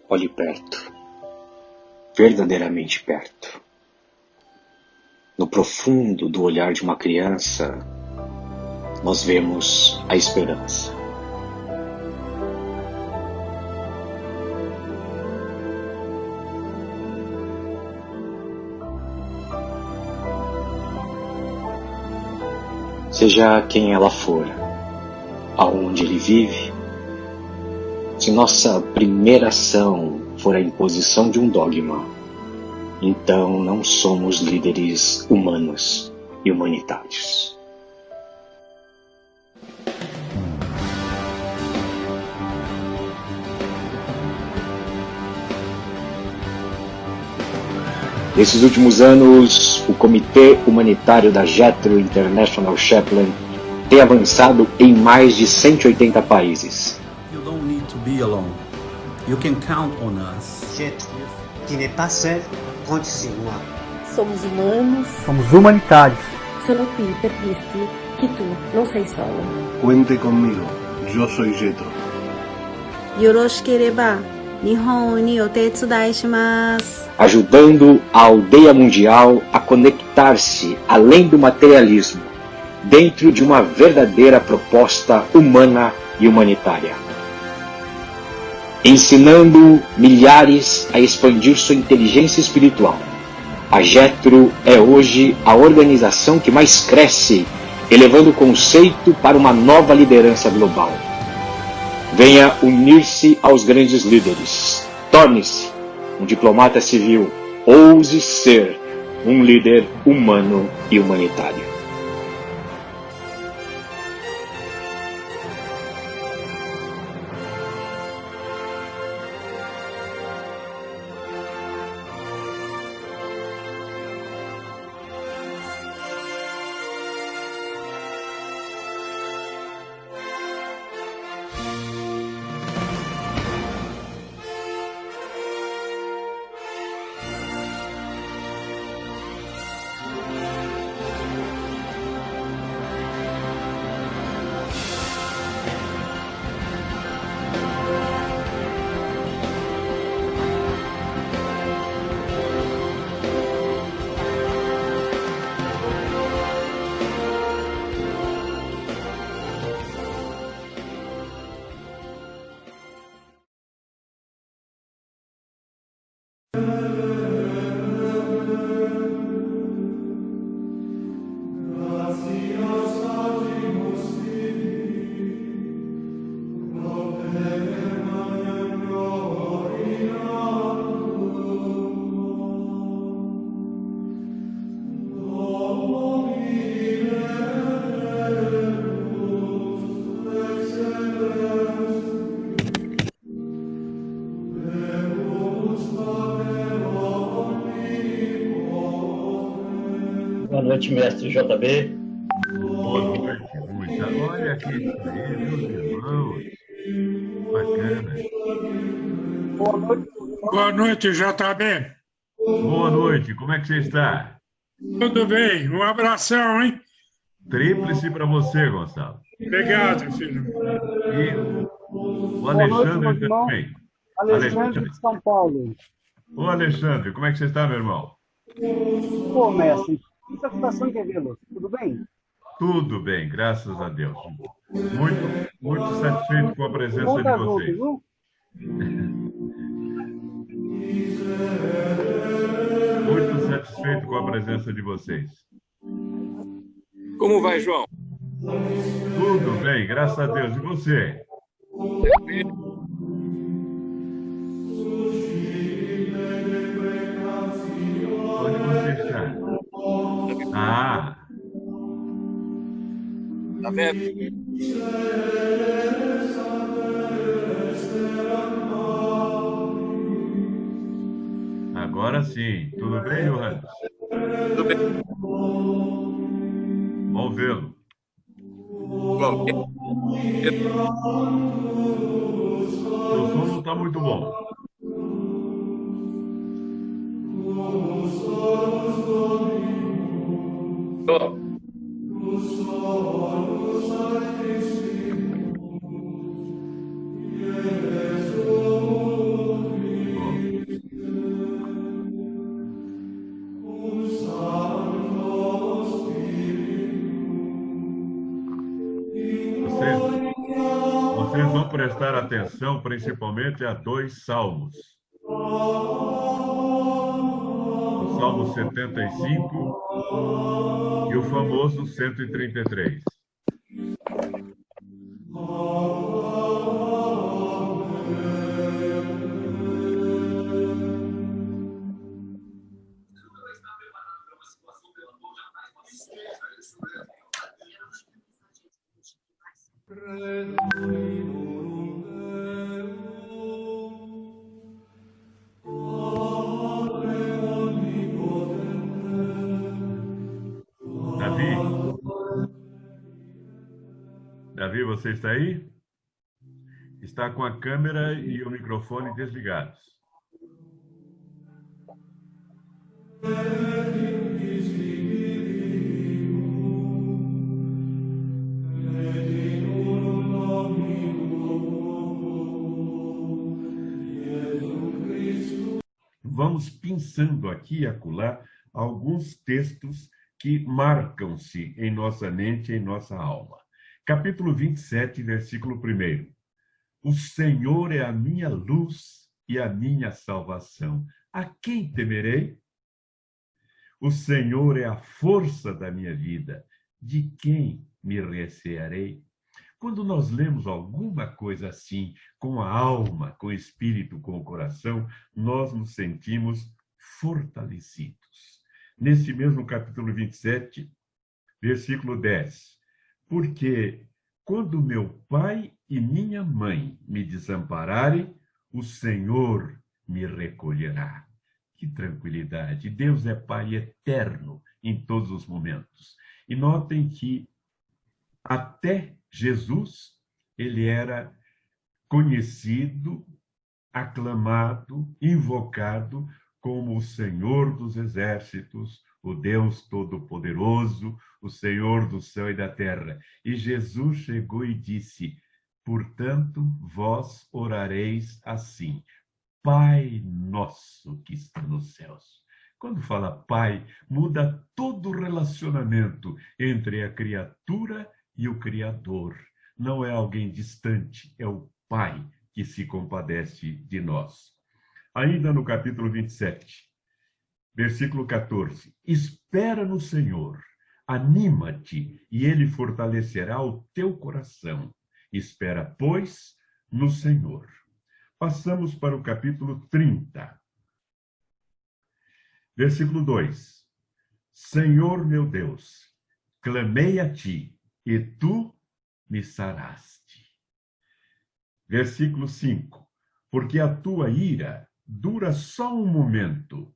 Olhe perto, verdadeiramente perto. No profundo do olhar de uma criança, nós vemos a esperança. Seja quem ela for, aonde ele vive, se nossa primeira ação for a imposição de um dogma, então não somos líderes humanos e humanitários. Nesses últimos anos, o Comitê Humanitário da Jethro International Chaplain tem avançado em mais de 180 países. You don't need to be alone. You can count on us. Jethro, qui n'est pas seul, compte sur moi. Somos humanos. Somos humanitários. Sono qui per dirti che tu non sei solo. Cuente conmigo, yo soy Jethro. Yoroshikereba, Nihon ni otetsudai shimasu. Ajudando a aldeia mundial a conectar-se além do materialismo, dentro de uma verdadeira proposta humana e humanitária. Ensinando milhares a expandir sua inteligência espiritual, a Jethro é hoje a organização que mais cresce, elevando o conceito para uma nova liderança global. Venha unir-se aos grandes líderes. Torne-se um diplomata civil. Ouse ser um líder humano e humanitário. Boa noite, mestre JB. Boa noite, Russa. Olha aqui, meus irmãos. Bacana. Boa noite, JB. Boa noite, como é que você está? Tudo bem, um abração, hein? Tríplice para você, Gonçalo. Obrigado, filho. E o Alexandre também. Alexandre de São Paulo. Ô, Alexandre, como é que você está, meu irmão? Pô, mestre, que satisfação em vê-lo. Tudo bem? Tudo bem, graças a Deus. Muito satisfeito com a presença de vocês. Muito satisfeito com a presença de vocês. Como vai, João? Tudo bem, graças a Deus. E você? Onde você está? Ah! Tá vendo? Agora sim. Tudo bem, Johannes? Tudo bem. Bom vê-lo. Bom, Seu som não está muito bom. atenção principalmente a 2 salmos. O Salmo 75 e o famoso 133. Davi, você está aí? Está com a câmera e o microfone desligados. Vamos pensando aqui e acolá alguns textos que marcam-se em nossa mente e em nossa alma. Capítulo 27, versículo 1. O Senhor é a minha luz e a minha salvação. A quem temerei? O Senhor é a força da minha vida. De quem me recearei? Quando nós lemos alguma coisa assim, com a alma, com o espírito, com o coração, nós nos sentimos fortalecidos. Nesse mesmo capítulo 27, versículo 10. Porque quando meu pai e minha mãe me desampararem, o Senhor me recolherá. Que tranquilidade! Deus é Pai eterno em todos os momentos. E notem que até Jesus, ele era conhecido, aclamado, invocado como o Senhor dos Exércitos, o Deus Todo-Poderoso, o Senhor do céu e da terra. E Jesus chegou e disse: portanto, vós orareis assim: Pai nosso que está nos céus. Quando fala Pai, muda todo o relacionamento entre a criatura e o Criador. Não é alguém distante, é o Pai que se compadece de nós. Ainda no capítulo 27, versículo 14. Espera no Senhor, anima-te, e Ele fortalecerá o teu coração. Espera, pois, no Senhor. Passamos para o capítulo 30. Versículo 2. Senhor meu Deus, clamei a ti, e tu me saraste. Versículo 5. Porque a tua ira dura só um momento.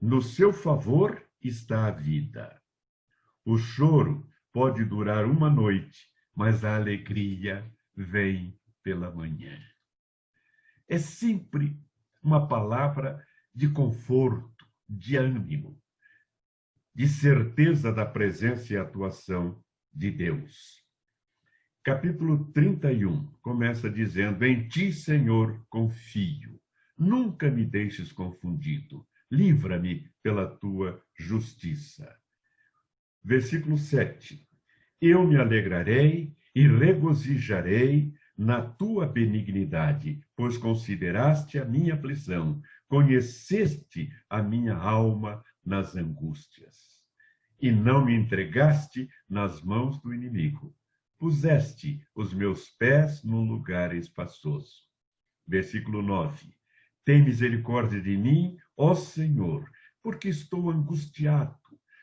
No seu favor está a vida. O choro pode durar uma noite, mas a alegria vem pela manhã. É sempre uma palavra de conforto, de ânimo, de certeza da presença e atuação de Deus. Capítulo 31 começa dizendo: em ti, Senhor, confio. Nunca me deixes confundido. Livra-me pela tua justiça. Versículo 7. Eu me alegrarei e regozijarei na tua benignidade, pois consideraste a minha aflição, conheceste a minha alma nas angústias, e não me entregaste nas mãos do inimigo. Puseste os meus pés num lugar espaçoso. Versículo 9. Tem misericórdia de mim, ó Senhor, porque estou angustiado.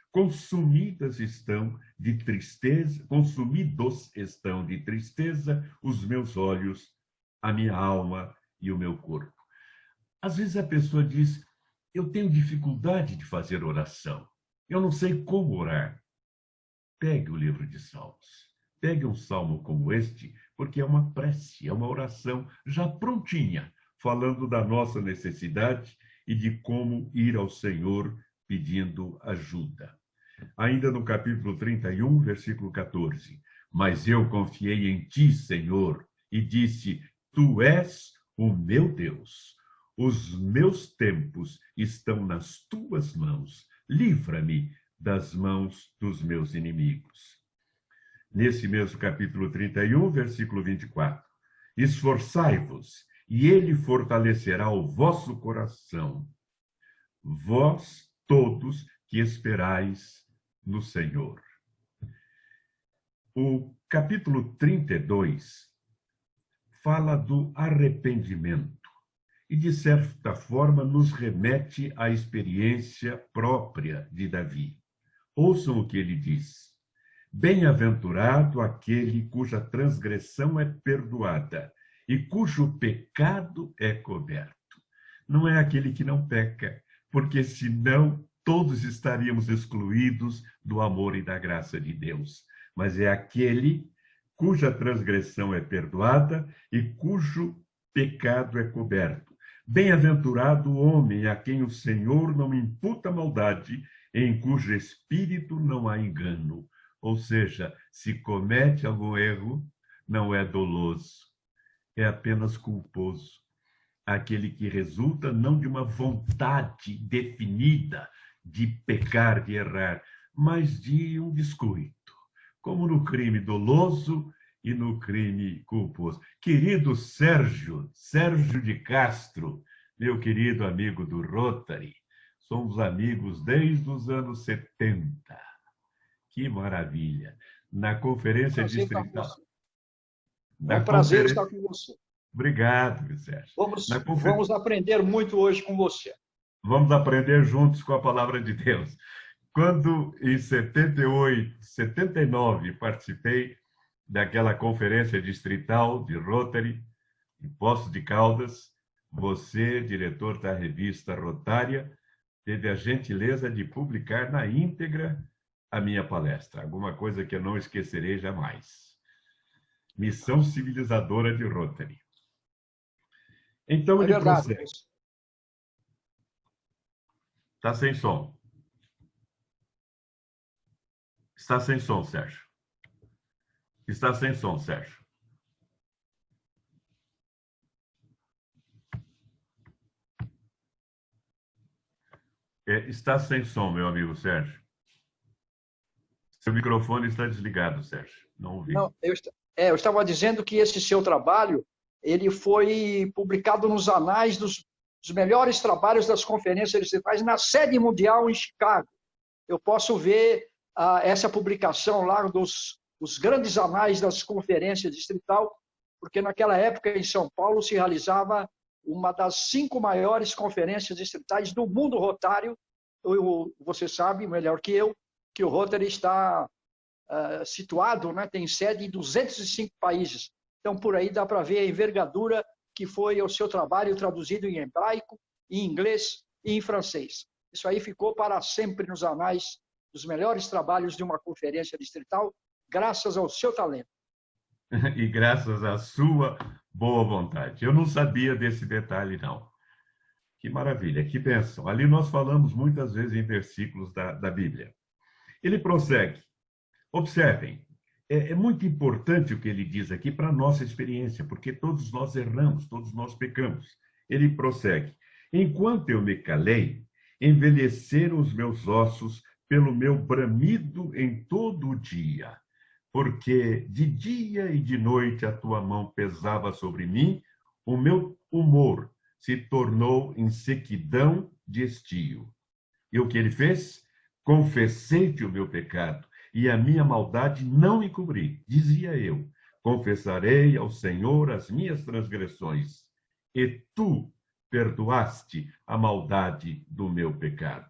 Consumidos estão de tristeza os meus olhos, a minha alma e o meu corpo. Às vezes a pessoa diz: eu tenho dificuldade de fazer oração, eu não sei como orar. Pegue o livro de Salmos, pegue um salmo como este, porque é uma prece, é uma oração já prontinha, falando da nossa necessidade e de como ir ao Senhor pedindo ajuda. Ainda no capítulo 31, versículo 14. Mas eu confiei em ti, Senhor, e disse: tu és o meu Deus. Os meus tempos estão nas tuas mãos. Livra-me das mãos dos meus inimigos. Nesse mesmo capítulo 31, versículo 24. Esforçai-vos, e ele fortalecerá o vosso coração. Vós todos que esperais no Senhor. O capítulo 32 fala do arrependimento e, de certa forma, nos remete à experiência própria de Davi. Ouçam o que ele diz. Bem-aventurado aquele cuja transgressão é perdoada e cujo pecado é coberto. Não é aquele que não peca, porque senão todos estaríamos excluídos do amor e da graça de Deus. Mas é aquele cuja transgressão é perdoada e cujo pecado é coberto. Bem-aventurado o homem a quem o Senhor não imputa maldade, em cujo espírito não há engano. Ou seja, se comete algum erro, não é doloso, é apenas culposo. Aquele que resulta não de uma vontade definida de pecar, de errar, mas de um descuido, como no crime doloso e no crime culposo. Querido Sérgio de Castro, meu querido amigo do Rotary, somos amigos desde os anos 70. Que maravilha! Na conferência distrital. É um prazer estar com você. Obrigado, Sérgio. Vamos aprender muito hoje com você. Vamos aprender juntos com a palavra de Deus. Quando, em 78, 79, participei daquela conferência distrital de Rotary, em Poços de Caldas, você, diretor da revista Rotária, teve a gentileza de publicar na íntegra a minha palestra. Alguma coisa que eu não esquecerei jamais. Missão civilizadora de Rotary. Então, é verdade. Está sem som. Está sem som, Sérgio. Está sem som, Sérgio. Está sem som, meu amigo Sérgio. Seu microfone está desligado, Sérgio. Não ouvi. Não, eu estava dizendo que esse seu trabalho ele foi publicado nos anais dos melhores trabalhos das conferências distritais na sede mundial em Chicago. Eu posso ver essa publicação lá dos grandes anais das conferências distrital, porque naquela época em São Paulo se realizava uma das 5 maiores conferências distritais do mundo rotário. Você sabe melhor que eu que o Rotary está situado, né, tem sede em 205 países. Então, por aí dá para ver a envergadura que foi o seu trabalho traduzido em hebraico, em inglês e em francês. Isso aí ficou para sempre nos anais dos melhores trabalhos de uma conferência distrital, graças ao seu talento. E graças à sua boa vontade. Eu não sabia desse detalhe, não. Que maravilha, que bênção. Ali nós falamos muitas vezes em versículos da Bíblia. Ele prossegue. Observem, é muito importante o que ele diz aqui para a nossa experiência, porque todos nós erramos, todos nós pecamos. Ele prossegue. Enquanto eu me calei, envelheceram os meus ossos pelo meu bramido em todo o dia, porque de dia e de noite a tua mão pesava sobre mim, o meu humor se tornou em sequidão de estio. E o que ele fez? Confessei-te o meu pecado, e a minha maldade não encobri. Dizia eu, confessarei ao Senhor as minhas transgressões, e tu perdoaste a maldade do meu pecado.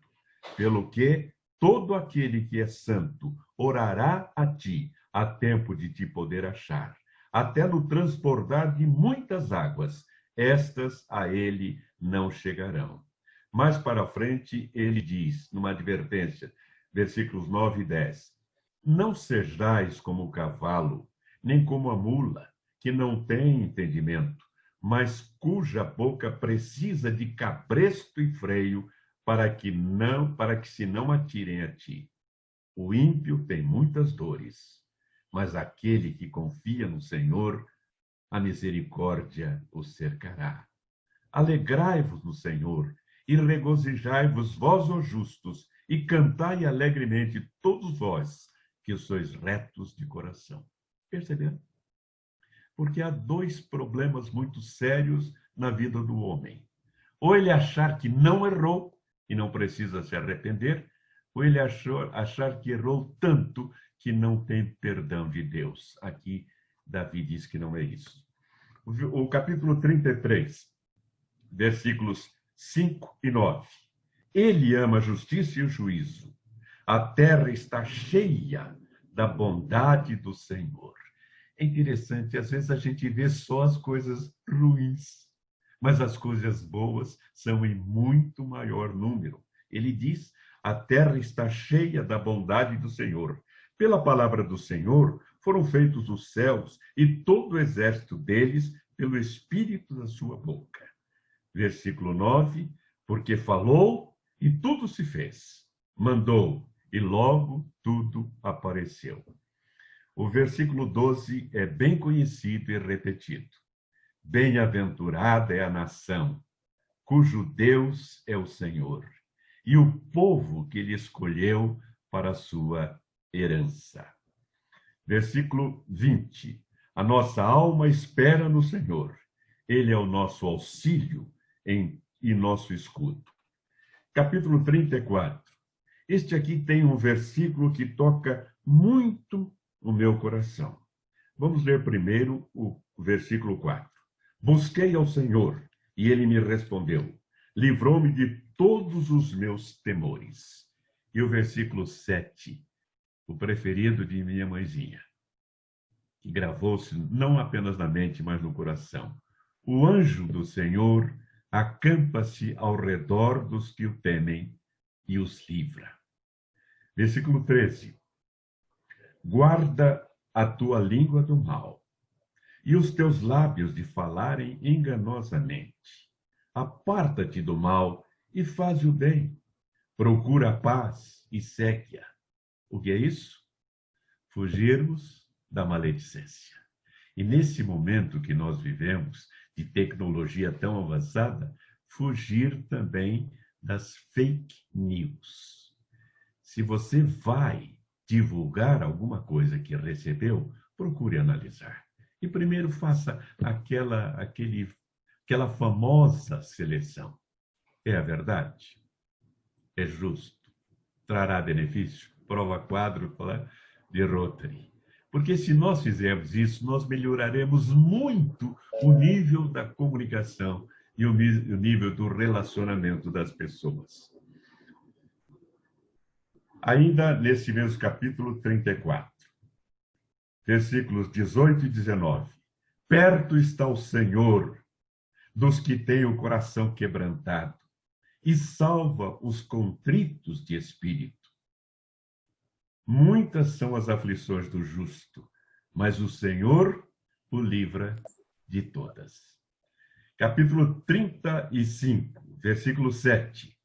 Pelo que todo aquele que é santo orará a ti, a tempo de te poder achar, até no transbordar de muitas águas, estas a ele não chegarão. Mais para frente, ele diz, numa advertência, versículos 9 e 10, não sejais como o cavalo, nem como a mula, que não tem entendimento, mas cuja boca precisa de cabresto e freio, para que se não atirem a ti. O ímpio tem muitas dores, mas aquele que confia no Senhor, a misericórdia o cercará. Alegrai-vos no Senhor, e regozijai-vos vós, os justos, e cantai alegremente todos vós, que sois retos de coração. Perceberam? Porque há dois problemas muito sérios na vida do homem. Ou ele achar que não errou e não precisa se arrepender, ou ele achar que errou tanto que não tem perdão de Deus. Aqui, Davi diz que não é isso. O capítulo 33, versículos 5 e 9. Ele ama a justiça e o juízo. A terra está cheia da bondade do Senhor. É interessante, às vezes a gente vê só as coisas ruins, mas as coisas boas são em muito maior número. Ele diz, a terra está cheia da bondade do Senhor. Pela palavra do Senhor foram feitos os céus e todo o exército deles pelo Espírito da sua boca. Versículo 9, porque falou e tudo se fez. Mandou e logo tudo apareceu. O versículo 12 é bem conhecido e repetido. Bem-aventurada é a nação, cujo Deus é o Senhor, e o povo que ele escolheu para a sua herança. Versículo 20. A nossa alma espera no Senhor. Ele é o nosso auxílio e nosso escudo. Capítulo 34. Este aqui tem um versículo que toca muito o meu coração. Vamos ler primeiro o versículo 4. Busquei ao Senhor, e ele me respondeu. Livrou-me de todos os meus temores. E o versículo 7, o preferido de minha mãezinha, que gravou-se não apenas na mente, mas no coração. O anjo do Senhor acampa-se ao redor dos que o temem e os livra. Versículo 13. Guarda a tua língua do mal e os teus lábios de falarem enganosamente. Aparta-te do mal e faz o bem. Procura a paz e segue-a. O que é isso? Fugirmos da maledicência. E nesse momento que nós vivemos, de tecnologia tão avançada, fugir também das fake news. Se você vai divulgar alguma coisa que recebeu, procure analisar. E primeiro faça aquela famosa seleção. É a verdade? É justo? Trará benefício? Prova quádrupla de Rotary. Porque se nós fizermos isso, nós melhoraremos muito o nível da comunicação e o nível do relacionamento das pessoas. Ainda nesse mesmo capítulo 34, versículos 18 e 19. Perto está o Senhor dos que têm o coração quebrantado e salva os contritos de espírito. Muitas são as aflições do justo, mas o Senhor o livra de todas. Capítulo 35, versículo 7.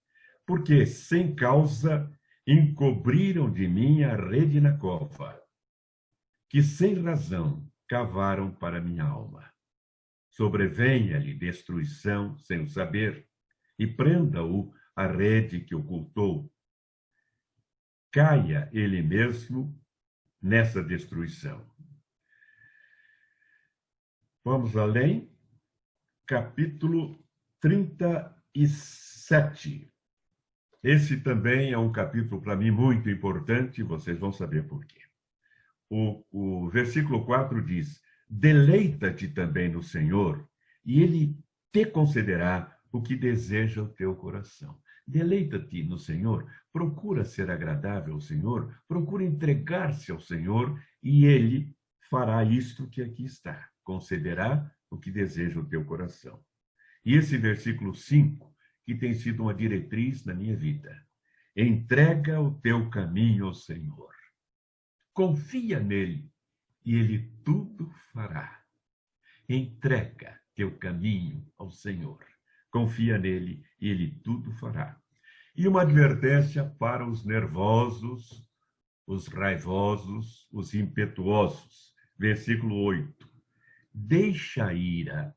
Porque sem causa encobriram de mim a rede na cova, que sem razão cavaram para minha alma. Sobrevenha-lhe destruição sem o saber, e prenda-o a rede que ocultou. Caia ele mesmo nessa destruição. Vamos além. Capítulo 37. Esse também é um capítulo, para mim, muito importante, vocês vão saber por quê. O versículo 4 diz, deleita-te também no Senhor, e ele te concederá o que deseja o teu coração. Deleita-te no Senhor, procura ser agradável ao Senhor, procura entregar-se ao Senhor, e ele fará isto que aqui está, concederá o que deseja o teu coração. E esse versículo 5, que tem sido uma diretriz na minha vida. Entrega o teu caminho ao Senhor. Confia nele e ele tudo fará. Entrega teu caminho ao Senhor. Confia nele e ele tudo fará. E uma advertência para os nervosos, os raivosos, os impetuosos. Versículo 8. Deixa a ira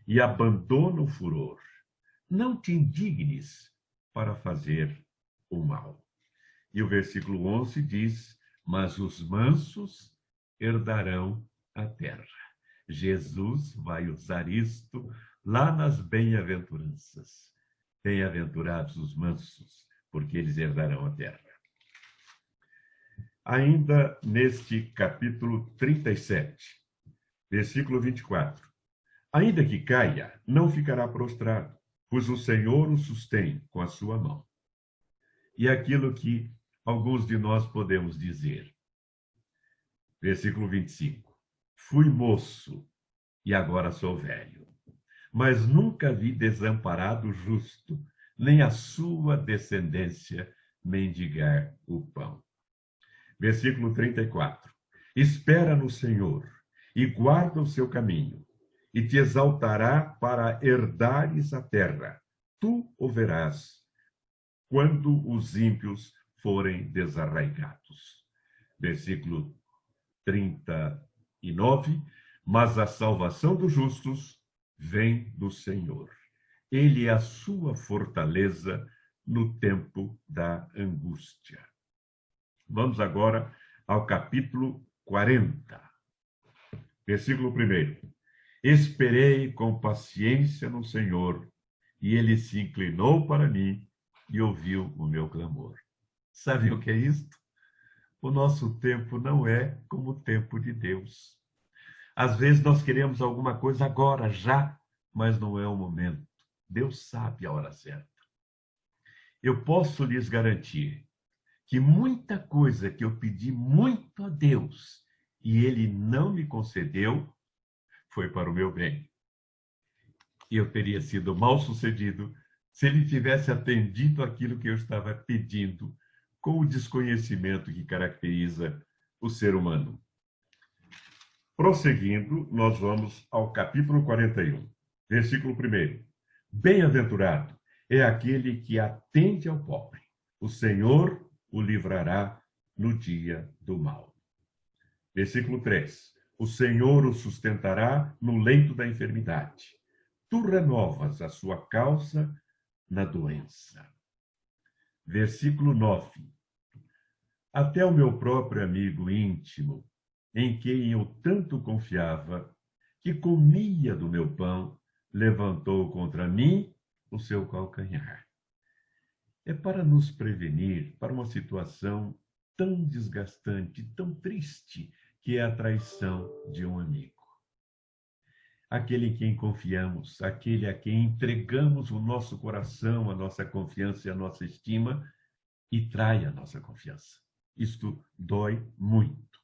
e abandona o furor. Não te indignes para fazer o mal. E o versículo 11 diz, mas os mansos herdarão a terra. Jesus vai usar isto lá nas bem-aventuranças. Bem-aventurados os mansos, porque eles herdarão a terra. Ainda neste capítulo 37, versículo 24. Ainda que caia, não ficará prostrado, pois o Senhor o sustém com a sua mão. E aquilo que alguns de nós podemos dizer. Versículo 25. Fui moço e agora sou velho, mas nunca vi desamparado o justo, nem a sua descendência mendigar o pão. Versículo 34. Espera no Senhor e guarda o seu caminho, e te exaltará para herdares a terra. Tu o verás quando os ímpios forem desarraigados. Versículo 39. Mas a salvação dos justos vem do Senhor. Ele é a sua fortaleza no tempo da angústia. Vamos agora ao capítulo 40. Versículo 1. Esperei com paciência no Senhor, e ele se inclinou para mim e ouviu o meu clamor. Sabe o que é isto? O nosso tempo não é como o tempo de Deus. Às vezes nós queremos alguma coisa agora, já, mas não é o momento. Deus sabe a hora certa. Eu posso lhes garantir que muita coisa que eu pedi muito a Deus e Ele não me concedeu, foi para o meu bem. Eu teria sido mal sucedido se Ele tivesse atendido aquilo que eu estava pedindo, com o desconhecimento que caracteriza o ser humano. Prosseguindo, nós vamos ao capítulo 41, versículo 1. Bem-aventurado é aquele que atende ao pobre. O Senhor o livrará no dia do mal. Versículo 3. O Senhor o sustentará no leito da enfermidade. Tu renovas a sua causa na doença. Versículo 9. Até o meu próprio amigo íntimo, em quem eu tanto confiava, que comia do meu pão, levantou contra mim o seu calcanhar. É para nos prevenir para uma situação tão desgastante, tão triste, que é a traição de um amigo. Aquele em quem confiamos, aquele a quem entregamos o nosso coração, a nossa confiança e a nossa estima, e trai a nossa confiança. Isto dói muito.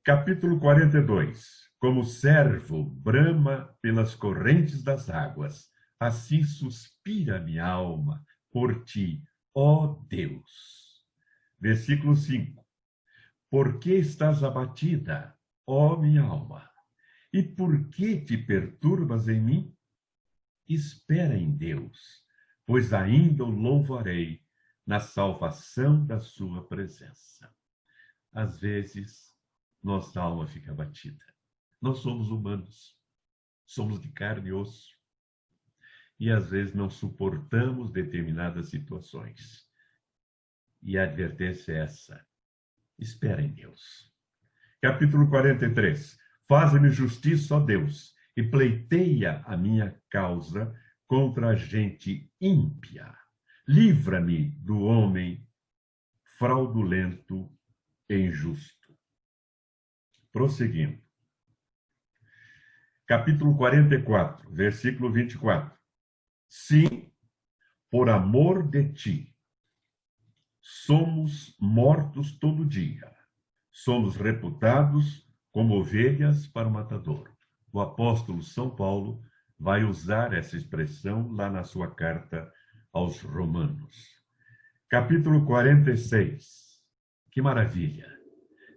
Capítulo 42. Como o servo brama pelas correntes das águas, assim suspira minha alma por ti, ó Deus. Versículo 5. Por que estás abatida, ó minha alma? E por que te perturbas em mim? Espera em Deus, pois ainda o louvarei na salvação da sua presença. Às vezes, nossa alma fica abatida. Nós somos humanos, somos de carne e osso. E às vezes não suportamos determinadas situações. E a advertência é essa: espera em Deus. Capítulo 43. Faze-me justiça, ó Deus, e pleiteia a minha causa contra a gente ímpia. Livra-me do homem fraudulento e injusto. Prosseguindo. Capítulo 44, versículo 24. Sim, por amor de ti, somos mortos todo dia. Somos reputados como ovelhas para o matador. O apóstolo São Paulo vai usar essa expressão lá na sua carta aos Romanos. Capítulo 46. Que maravilha!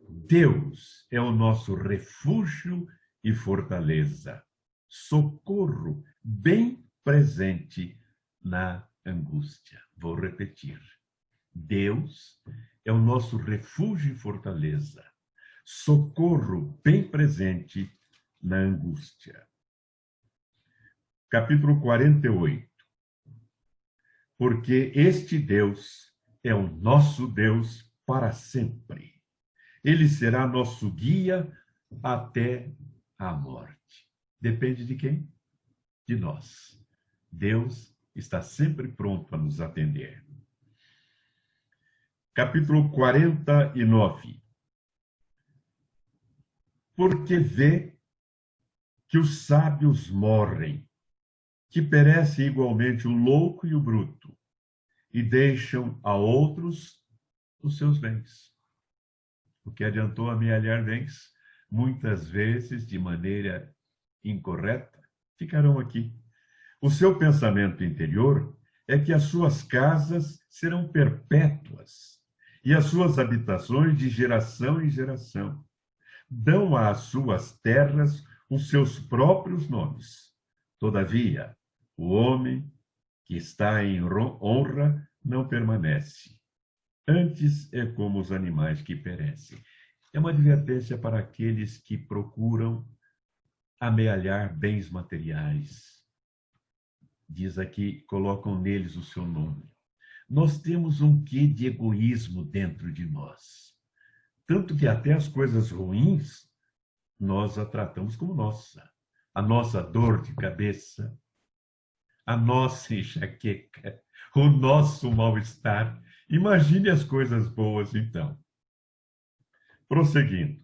Deus é o nosso refúgio e fortaleza, socorro bem presente na angústia. Vou repetir. Deus é o nosso refúgio e fortaleza, socorro bem presente na angústia. Capítulo 48. Porque este Deus é o nosso Deus para sempre. Ele será nosso guia até à morte. Depende de quem? De nós. Deus está sempre pronto a nos atender. Capítulo 49. Porque vê que os sábios morrem, que perece igualmente o louco e o bruto, e deixam a outros os seus bens. O que adiantou amealhar bens, muitas vezes de maneira incorreta, ficarão aqui. O seu pensamento interior é que as suas casas serão perpétuas e as suas habitações de geração em geração. Dão às suas terras os seus próprios nomes. Todavia, o homem que está em honra não permanece. Antes é como os animais que perecem. É uma advertência para aqueles que procuram amealhar bens materiais. Diz aqui, colocam neles o seu nome. Nós temos um quê de egoísmo dentro de nós. Tanto que até as coisas ruins, nós a tratamos como nossa. A nossa dor de cabeça, a nossa enxaqueca, o nosso mal-estar. Imagine as coisas boas, então. Prosseguindo.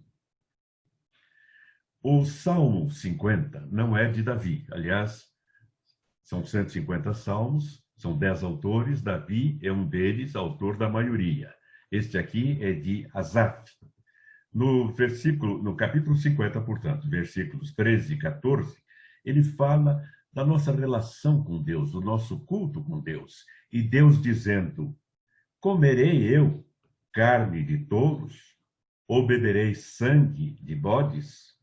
O Salmo 50 não é de Davi. Aliás, são 150 salmos, são 10 autores. Davi é um deles, autor da maioria. Este aqui é de Asaf. No capítulo 50, portanto, versículos 13 e 14, ele fala da nossa relação com Deus, do nosso culto com Deus. E Deus dizendo: comerei eu carne de touros? Ou beberei sangue de bodes?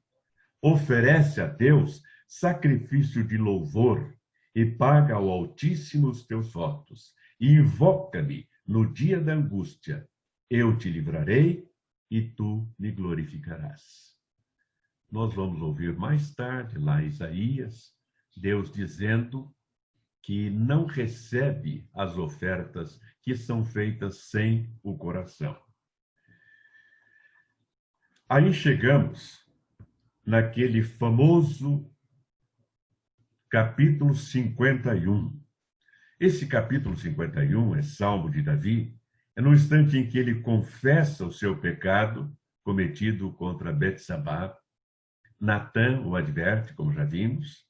Oferece a Deus sacrifício de louvor e paga ao Altíssimo os teus votos. E invoca-me no dia da angústia. Eu te livrarei e tu me glorificarás. Nós vamos ouvir mais tarde, lá em Isaías, Deus dizendo que não recebe as ofertas que são feitas sem o coração. Aí chegamos naquele famoso capítulo 51. Esse capítulo 51 é Salmo de Davi, é no instante em que ele confessa o seu pecado cometido contra Betsabá. Natã o adverte, como já vimos,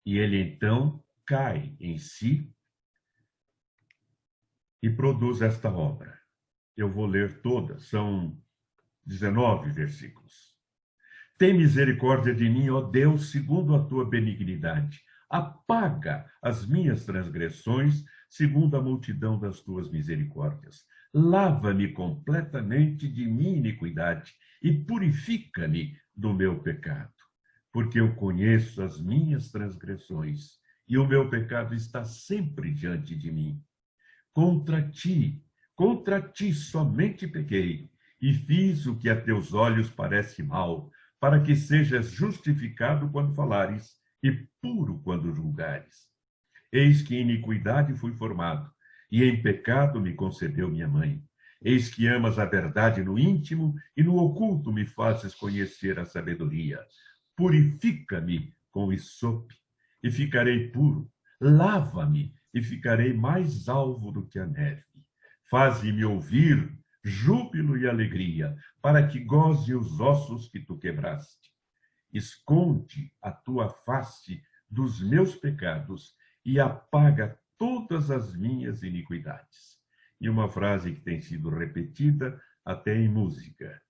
e ele então cai em si e produz esta obra. Eu vou ler toda, são 19 versículos. Tem misericórdia de mim, ó Deus, segundo a tua benignidade. Apaga as minhas transgressões, segundo a multidão das tuas misericórdias. Lava-me completamente de minha iniquidade e purifica-me do meu pecado. Porque eu conheço as minhas transgressões e o meu pecado está sempre diante de mim. Contra ti somente pequei e fiz o que a teus olhos parece mal, para que sejas justificado quando falares e puro quando julgares. Eis que em iniquidade fui formado, e em pecado me concebeu minha mãe. Eis que amas a verdade no íntimo, e no oculto me fazes conhecer a sabedoria. Purifica-me com hisope, e ficarei puro. Lava-me, e ficarei mais alvo do que a neve. Faze-me ouvir júbilo e alegria, para que goze os ossos que tu quebraste. Esconde a tua face dos meus pecados e apaga todas as minhas iniquidades. E uma frase que tem sido repetida até em música.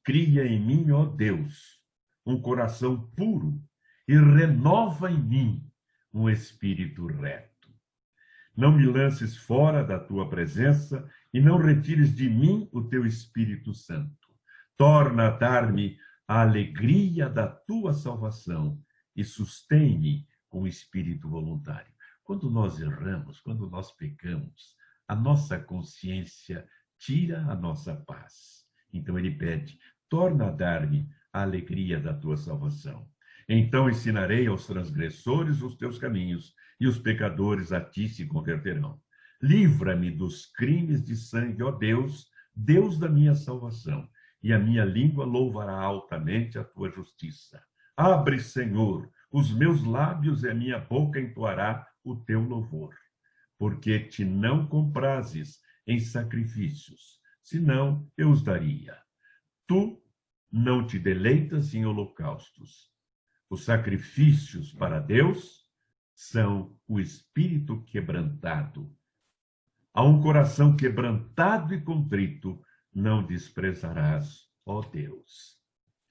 Cria em mim, ó Deus, um coração puro e renova em mim um espírito reto. Não me lances fora da tua presença e não retires de mim o teu Espírito Santo. Torna a dar-me a alegria da tua salvação e sustém-me com o espírito voluntário. Quando nós erramos, quando nós pecamos, a nossa consciência tira a nossa paz. Então ele pede, torna a dar-me a alegria da tua salvação. Então ensinarei aos transgressores os teus caminhos, e os pecadores a ti se converterão. Livra-me dos crimes de sangue, ó Deus, Deus da minha salvação, e a minha língua louvará altamente a tua justiça. Abre, Senhor, os meus lábios e a minha boca entoará o teu louvor. Porque te não comprazes em sacrifícios, senão eu os daria. Tu não te deleitas em holocaustos. Os sacrifícios para Deus são o espírito quebrantado. A um coração quebrantado e contrito não desprezarás, ó Deus.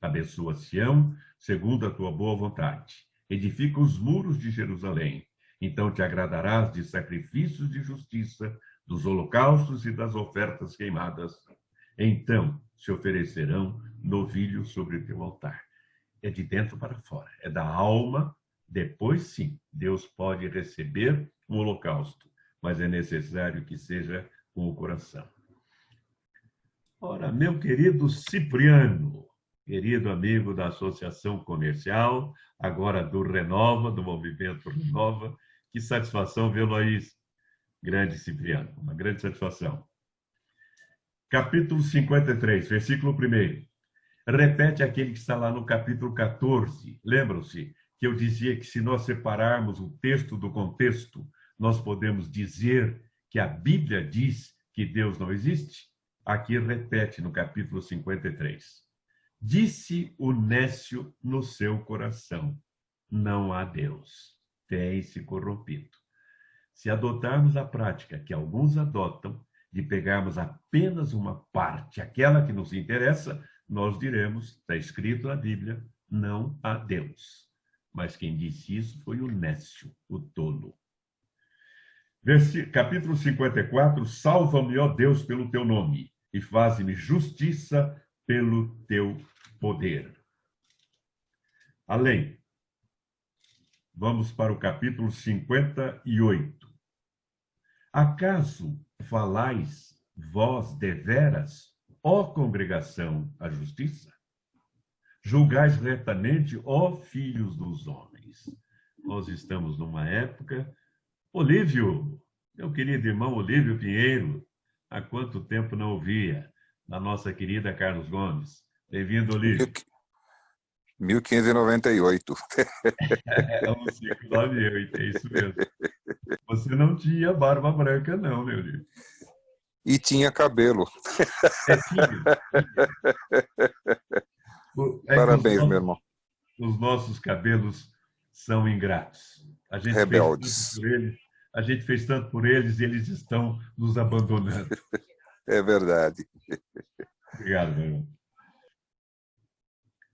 Abençoa Sião, segundo a tua boa vontade. Edifica os muros de Jerusalém. Então te agradarás de sacrifícios de justiça, dos holocaustos e das ofertas queimadas. Então se oferecerão novilhos sobre o teu altar. É de dentro para fora, é da alma. Depois, sim, Deus pode receber um holocausto, mas é necessário que seja com o coração. Ora, meu querido Cipriano, querido amigo da Associação Comercial, agora do Renova, do Movimento Renova, que satisfação vê-lo aí, grande Cipriano, uma grande satisfação. Capítulo 53, versículo 1. Repete aquele que está lá no capítulo 14. Lembram-se que eu dizia que se nós separarmos o texto do contexto, nós podemos dizer que a Bíblia diz que Deus não existe? Aqui repete no capítulo 53. Disse o nécio no seu coração, não há Deus, tem-se corrompido. Se adotarmos a prática que alguns adotam, de pegarmos apenas uma parte, aquela que nos interessa, nós diremos, está escrito na Bíblia, não há Deus. Mas quem disse isso foi o nécio, o tolo. Capítulo 54, salva-me, ó Deus, pelo teu nome, e faz-me justiça pelo teu poder. Além, vamos para o capítulo 58. Acaso falais vós deveras, ó congregação, a justiça? Julgais retamente, ó filhos dos homens. Nós estamos numa época... Olívio, meu querido irmão Olívio Pinheiro, há quanto tempo não ouvia, da nossa querida Carlos Gomes. Bem-vindo, Olívio. 1598. É um ciclo da meu, é isso mesmo. Você não tinha barba branca, não, meu Olívio. E tinha cabelo. Parabéns, meu irmão. Os nossos cabelos são ingratos. A gente rebeldes. A gente fez tanto por eles e eles estão nos abandonando. É verdade. Obrigado, meu irmão.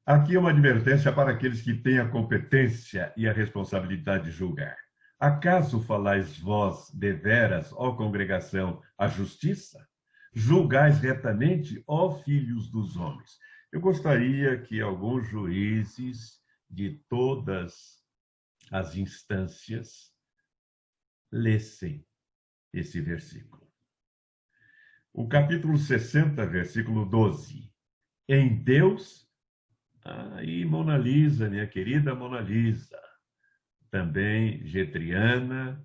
Aqui é uma advertência para aqueles que têm a competência e a responsabilidade de julgar. Acaso falais vós deveras, ó congregação, a justiça? Julgais retamente, ó filhos dos homens. Eu gostaria que alguns juízes de todas as instâncias lessem esse versículo. O capítulo 60, versículo 12. Em Deus, aí Mona Lisa, minha querida Mona Lisa, também getriana,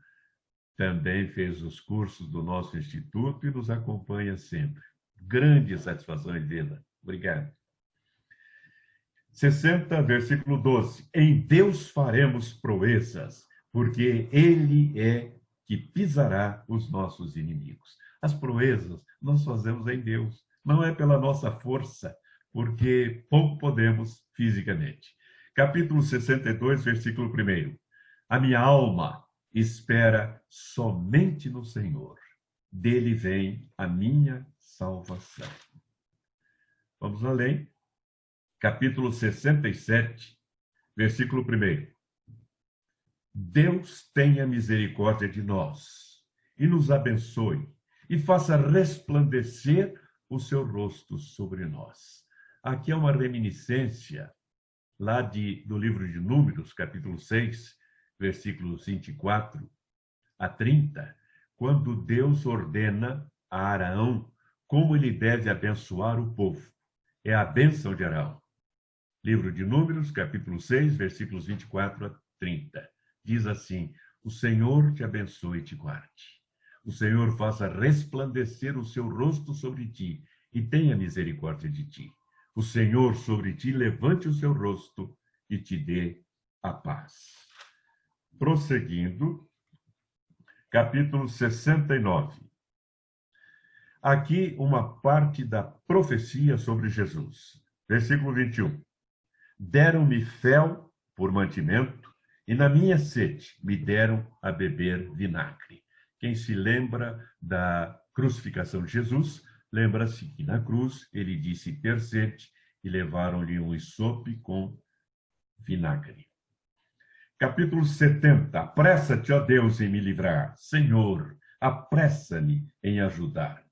também fez os cursos do nosso instituto e nos acompanha sempre. Grande satisfação em vê-la. Obrigado. 60, versículo 12. Em Deus faremos proezas, porque Ele é que pisará os nossos inimigos. As proezas nós fazemos em Deus. Não é pela nossa força, porque pouco podemos fisicamente. Capítulo 62, versículo 1. A minha alma espera somente no Senhor. Dele vem a minha salvação. Vamos além. Capítulo 67, versículo 1. Deus tenha misericórdia de nós e nos abençoe e faça resplandecer o seu rosto sobre nós. Aqui é uma reminiscência lá do livro de Números, capítulo 6, versículos 24 a 30, quando Deus ordena a Araão como ele deve abençoar o povo. É a bênção de Araão. Livro de Números, capítulo 6, versículos 24 a 30. Diz assim: o Senhor te abençoe e te guarde. O Senhor faça resplandecer o seu rosto sobre ti e tenha misericórdia de ti. O Senhor sobre ti levante o seu rosto e te dê a paz. Prosseguindo, capítulo 69. Aqui uma parte da profecia sobre Jesus. Versículo 21. Deram-me fel por mantimento, e na minha sede me deram a beber vinagre. Quem se lembra da crucificação de Jesus, lembra-se que na cruz ele disse ter sede e levaram-lhe um isope com vinagre. Capítulo 70. Apressa-te, ó Deus, em me livrar. Senhor, apressa-me em ajudar.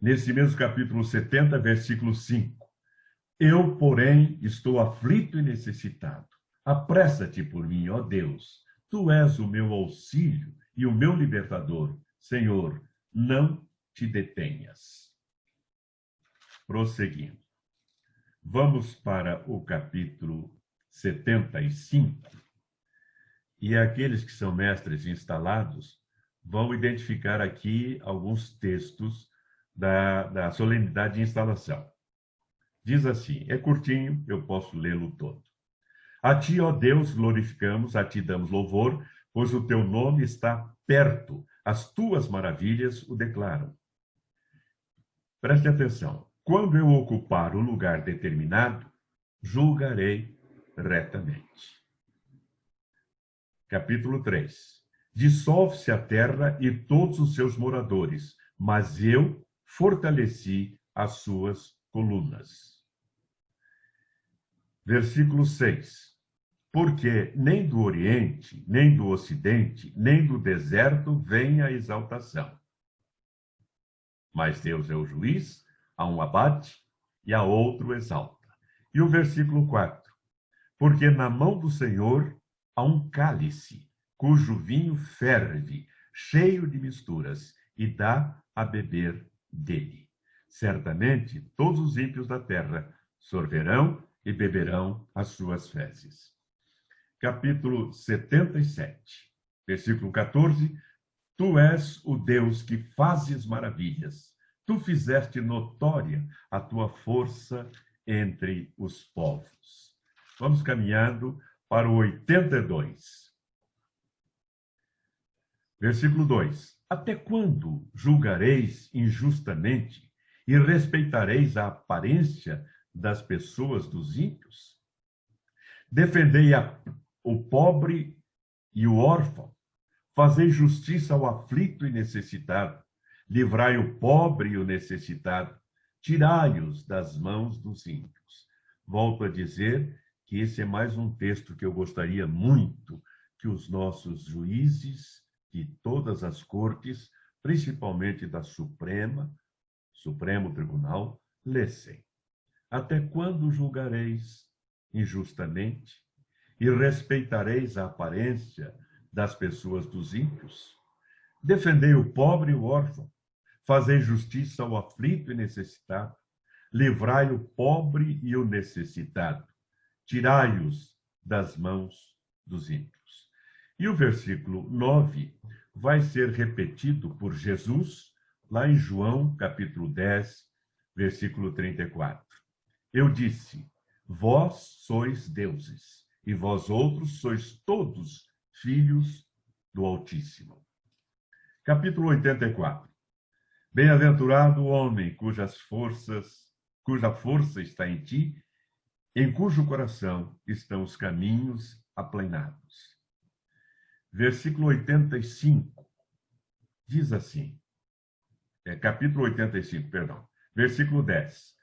Nesse mesmo capítulo 70, versículo 5. Eu, porém, estou aflito e necessitado. Apressa-te por mim, ó Deus. Tu és o meu auxílio e o meu libertador. Senhor, não te detenhas. Prosseguindo. Vamos para o capítulo 75. E aqueles que são mestres instalados vão identificar aqui alguns textos da solenidade de instalação. Diz assim, é curtinho, eu posso lê-lo todo. A ti, ó Deus, glorificamos, a ti damos louvor, pois o teu nome está perto, as tuas maravilhas o declaram. Preste atenção. Quando eu ocupar o lugar determinado, julgarei retamente. Capítulo 3. Dissolve-se a terra e todos os seus moradores, mas eu fortaleci as suas colunas. Versículo 6. Porque nem do Oriente, nem do Ocidente, nem do deserto vem a exaltação. Mas Deus é o juiz, a um abate e a outro exalta. E o versículo 4. Porque na mão do Senhor há um cálice, cujo vinho ferve, cheio de misturas, e dá a beber dele. Certamente todos os ímpios da terra sorverão e beberão as suas fezes. Capítulo 77, versículo 14. Tu és o Deus que fazes maravilhas. Tu fizeste notória a tua força entre os povos. Vamos caminhando para o 82. Versículo 2. Até quando julgareis injustamente e respeitareis a aparência das pessoas dos ímpios? Defendei o pobre e o órfão. Fazei justiça ao aflito e necessitado. Livrai o pobre e o necessitado. Tirai-os das mãos dos ímpios. Volto a dizer que esse é mais um texto que eu gostaria muito que os nossos juízes de todas as cortes, principalmente da Supremo Tribunal, lessem. Até quando julgareis injustamente e respeitareis a aparência das pessoas dos ímpios? Defendei o pobre e o órfão. Fazei justiça ao aflito e necessitado. Livrai o pobre e o necessitado. Tirai-os das mãos dos ímpios. E o versículo 9 vai ser repetido por Jesus, lá em João, capítulo 10, versículo 34. Eu disse, vós sois deuses, e vós outros sois todos filhos do Altíssimo. Capítulo 84. Bem-aventurado o homem cuja força está em ti, em cujo coração estão os caminhos aplainados. Versículo 85 diz assim, capítulo 85, perdão, versículo 10.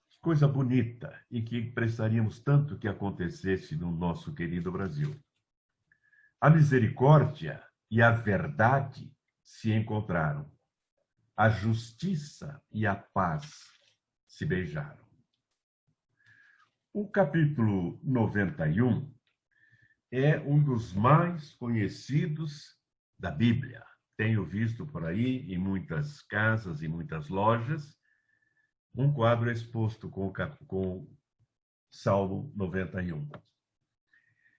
Que coisa bonita e que prestaríamos tanto que acontecesse no nosso querido Brasil. A misericórdia e a verdade se encontraram. A justiça e a paz se beijaram. O capítulo 91 é um dos mais conhecidos da Bíblia. Tenho visto por aí, em muitas casas e muitas lojas, um quadro exposto com Salmo 91.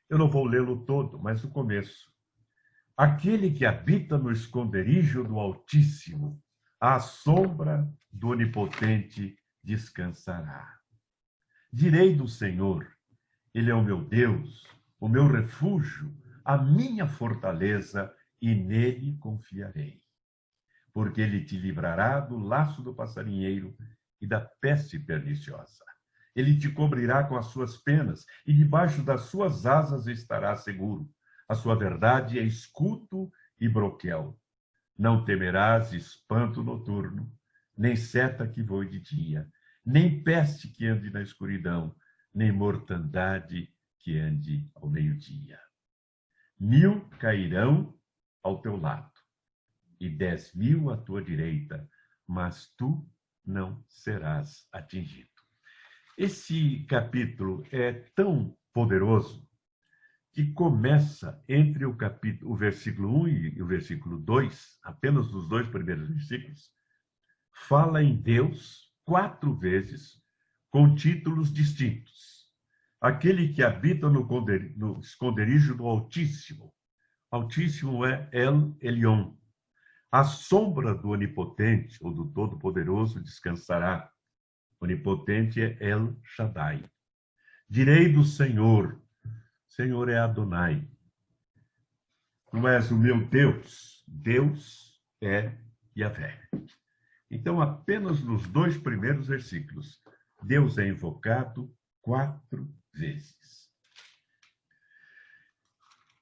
Eu não vou lê-lo todo, mas o começo. Aquele que habita no esconderijo do Altíssimo, à sombra do Onipotente descansará. Direi do Senhor, Ele é o meu Deus, o meu refúgio, a minha fortaleza, e nele confiarei. Porque ele te livrará do laço do passarinheiro e da peste perniciosa. Ele te cobrirá com as suas penas, e debaixo das suas asas estará seguro. A sua verdade é escudo e broquel. Não temerás espanto noturno, nem seta que voe de dia, nem peste que ande na escuridão, nem mortandade que ande ao meio-dia. 1000 cairão ao teu lado, e 10.000 à tua direita, mas tu não serás atingido. Esse capítulo é tão poderoso que começa entre o versículo 1 e o versículo 2, apenas os 2 primeiros versículos, fala em Deus 4 vezes com títulos distintos. Aquele que habita no esconderijo do Altíssimo. Altíssimo é El Elyon. A sombra do Onipotente ou do Todo-Poderoso descansará. Onipotente é El Shaddai. Direi do Senhor, Senhor é Adonai. Tu és o meu Deus, Deus é Yahvé. Então, apenas nos 2 primeiros versículos, Deus é invocado 4 vezes.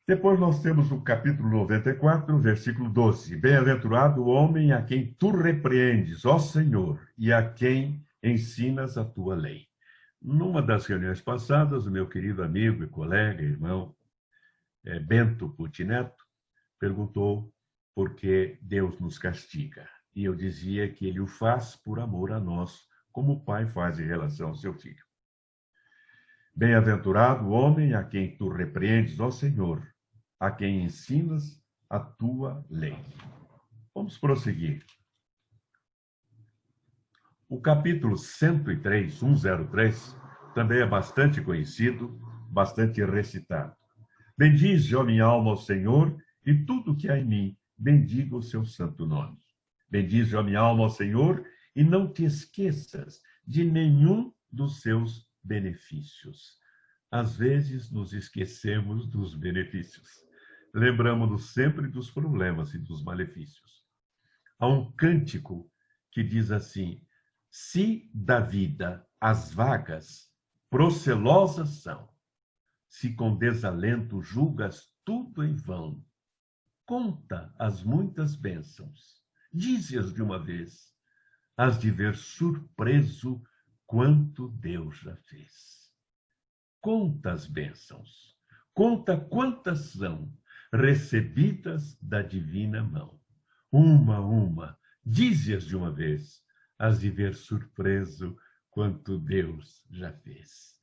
Depois nós temos o capítulo 94, versículo 12. Bem-aventurado o homem a quem tu repreendes, ó Senhor, e a quem ensinas a tua lei. Numa das reuniões passadas, o meu querido amigo e colega, irmão, Bento Putineto, perguntou por que Deus nos castiga. E eu dizia que ele o faz por amor a nós, como o pai faz em relação ao seu filho. Bem-aventurado o homem a quem tu repreendes, ó Senhor, a quem ensinas a tua lei. Vamos prosseguir. O capítulo 103, 103, também é bastante conhecido, bastante recitado. Bendize, ó minha alma, ao Senhor, e tudo que há em mim, bendiga o seu santo nome. Bendize, ó minha alma, ao Senhor, e não te esqueças de nenhum dos seus benefícios. Às vezes nos esquecemos dos benefícios. Lembramos-nos sempre dos problemas e dos malefícios. Há um cântico que diz assim: se da vida as vagas procelosas são, se com desalento julgas tudo em vão, conta as muitas bênçãos, dize-as de uma vez, has de ver surpreso quanto Deus já fez. Conta as bênçãos, conta quantas são recebidas da divina mão. Uma a uma, dize-as de uma vez, has de ver surpreso quanto Deus já fez.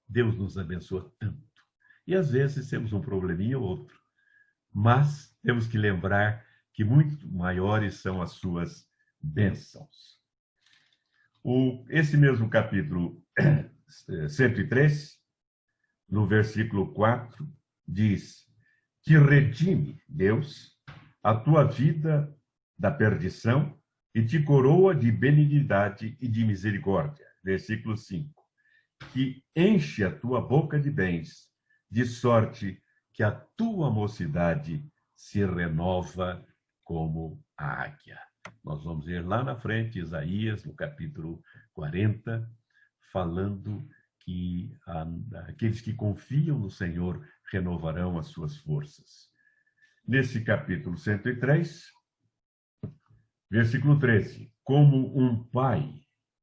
Deus nos abençoa tanto. E às vezes temos um probleminha ou outro, mas temos que lembrar que muito maiores são as suas bênçãos. Esse mesmo capítulo 103, no versículo 4, diz que redime, Deus, a tua vida da perdição e te coroa de benignidade e de misericórdia. Versículo 5. Que enche a tua boca de bens, de sorte que a tua mocidade se renova como a águia. Nós vamos ver lá na frente, Isaías, no capítulo 40, falando que aqueles que confiam no Senhor renovarão as suas forças. Nesse capítulo 103, versículo 13. Como um pai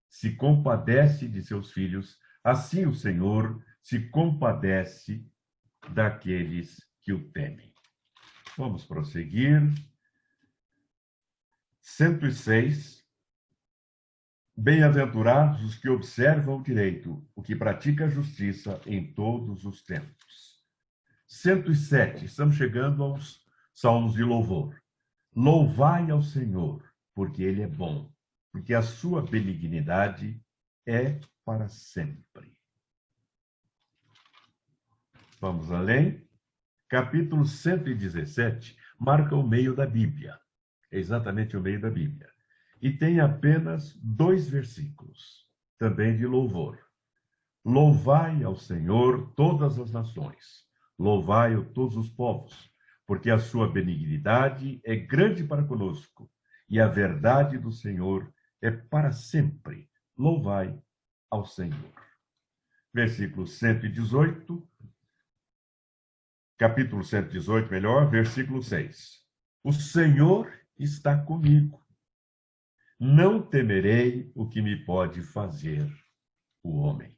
se compadece de seus filhos, assim o Senhor se compadece daqueles que o temem. Vamos prosseguir. 106. Bem-aventurados os que observam o direito, o que pratica a justiça em todos os tempos. 107. Estamos chegando aos salmos de louvor. Louvai ao Senhor, porque Ele é bom, porque a sua benignidade é para sempre. Vamos além. Capítulo 117 marca o meio da Bíblia. É exatamente o meio da Bíblia. E tem apenas 2 versículos, também de louvor. Louvai ao Senhor todas as nações, louvai-o todos os povos, porque a sua benignidade é grande para conosco, e a verdade do Senhor é para sempre. Louvai ao Senhor. Versículo 118, capítulo 118, melhor, versículo 6. O Senhor está comigo. Não temerei o que me pode fazer o homem.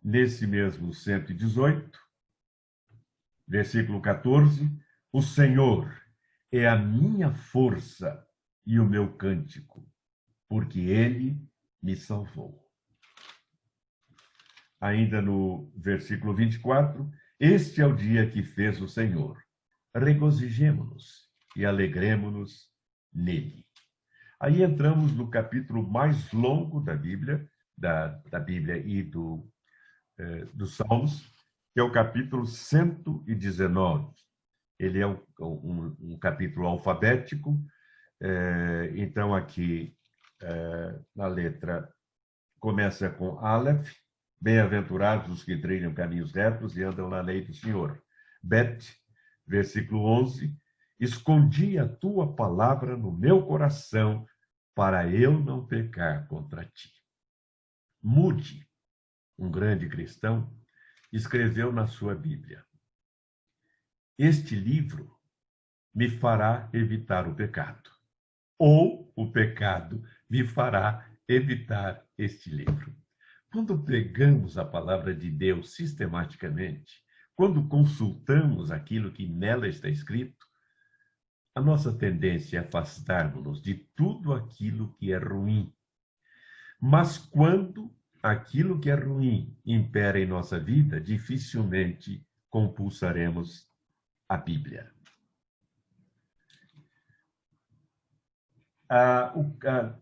Nesse mesmo 118, versículo 14, o Senhor é a minha força e o meu cântico, porque ele me salvou. Ainda no versículo 24, este é o dia que fez o Senhor. Regozijemo-nos e alegremo-nos nele. Aí entramos no capítulo mais longo da Bíblia, da Bíblia e dos Salmos, que é o capítulo 119. Ele é um capítulo alfabético, então aqui na letra começa com Aleph, bem-aventurados os que trilham caminhos retos e andam na lei do Senhor. Bet, versículo 11, escondi a tua palavra no meu coração para eu não pecar contra ti. Moody, um grande cristão, escreveu na sua Bíblia: este livro me fará evitar o pecado, ou o pecado me fará evitar este livro. Quando pregamos a palavra de Deus sistematicamente, quando consultamos aquilo que nela está escrito, a nossa tendência é afastarmos-nos de tudo aquilo que é ruim. Mas quando aquilo que é ruim impera em nossa vida, dificilmente compulsaremos a Bíblia. A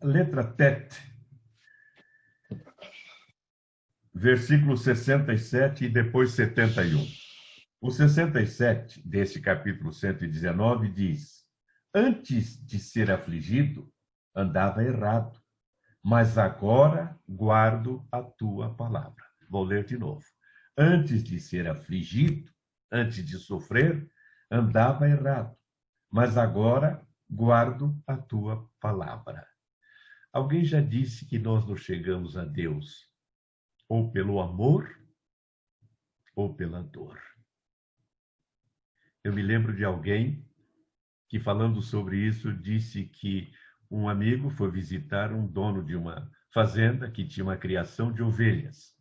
letra Tet, versículo 67 e depois 71. O 67 desse capítulo 119 diz: antes de ser afligido, andava errado, mas agora guardo a tua palavra. Vou ler de novo. Antes de ser afligido, antes de sofrer, andava errado, mas agora guardo a tua palavra. Alguém já disse que nós não chegamos a Deus ou pelo amor ou pela dor. Eu me lembro de alguém que, falando sobre isso, disse que um amigo foi visitar um dono de uma fazenda que tinha uma criação de ovelhas.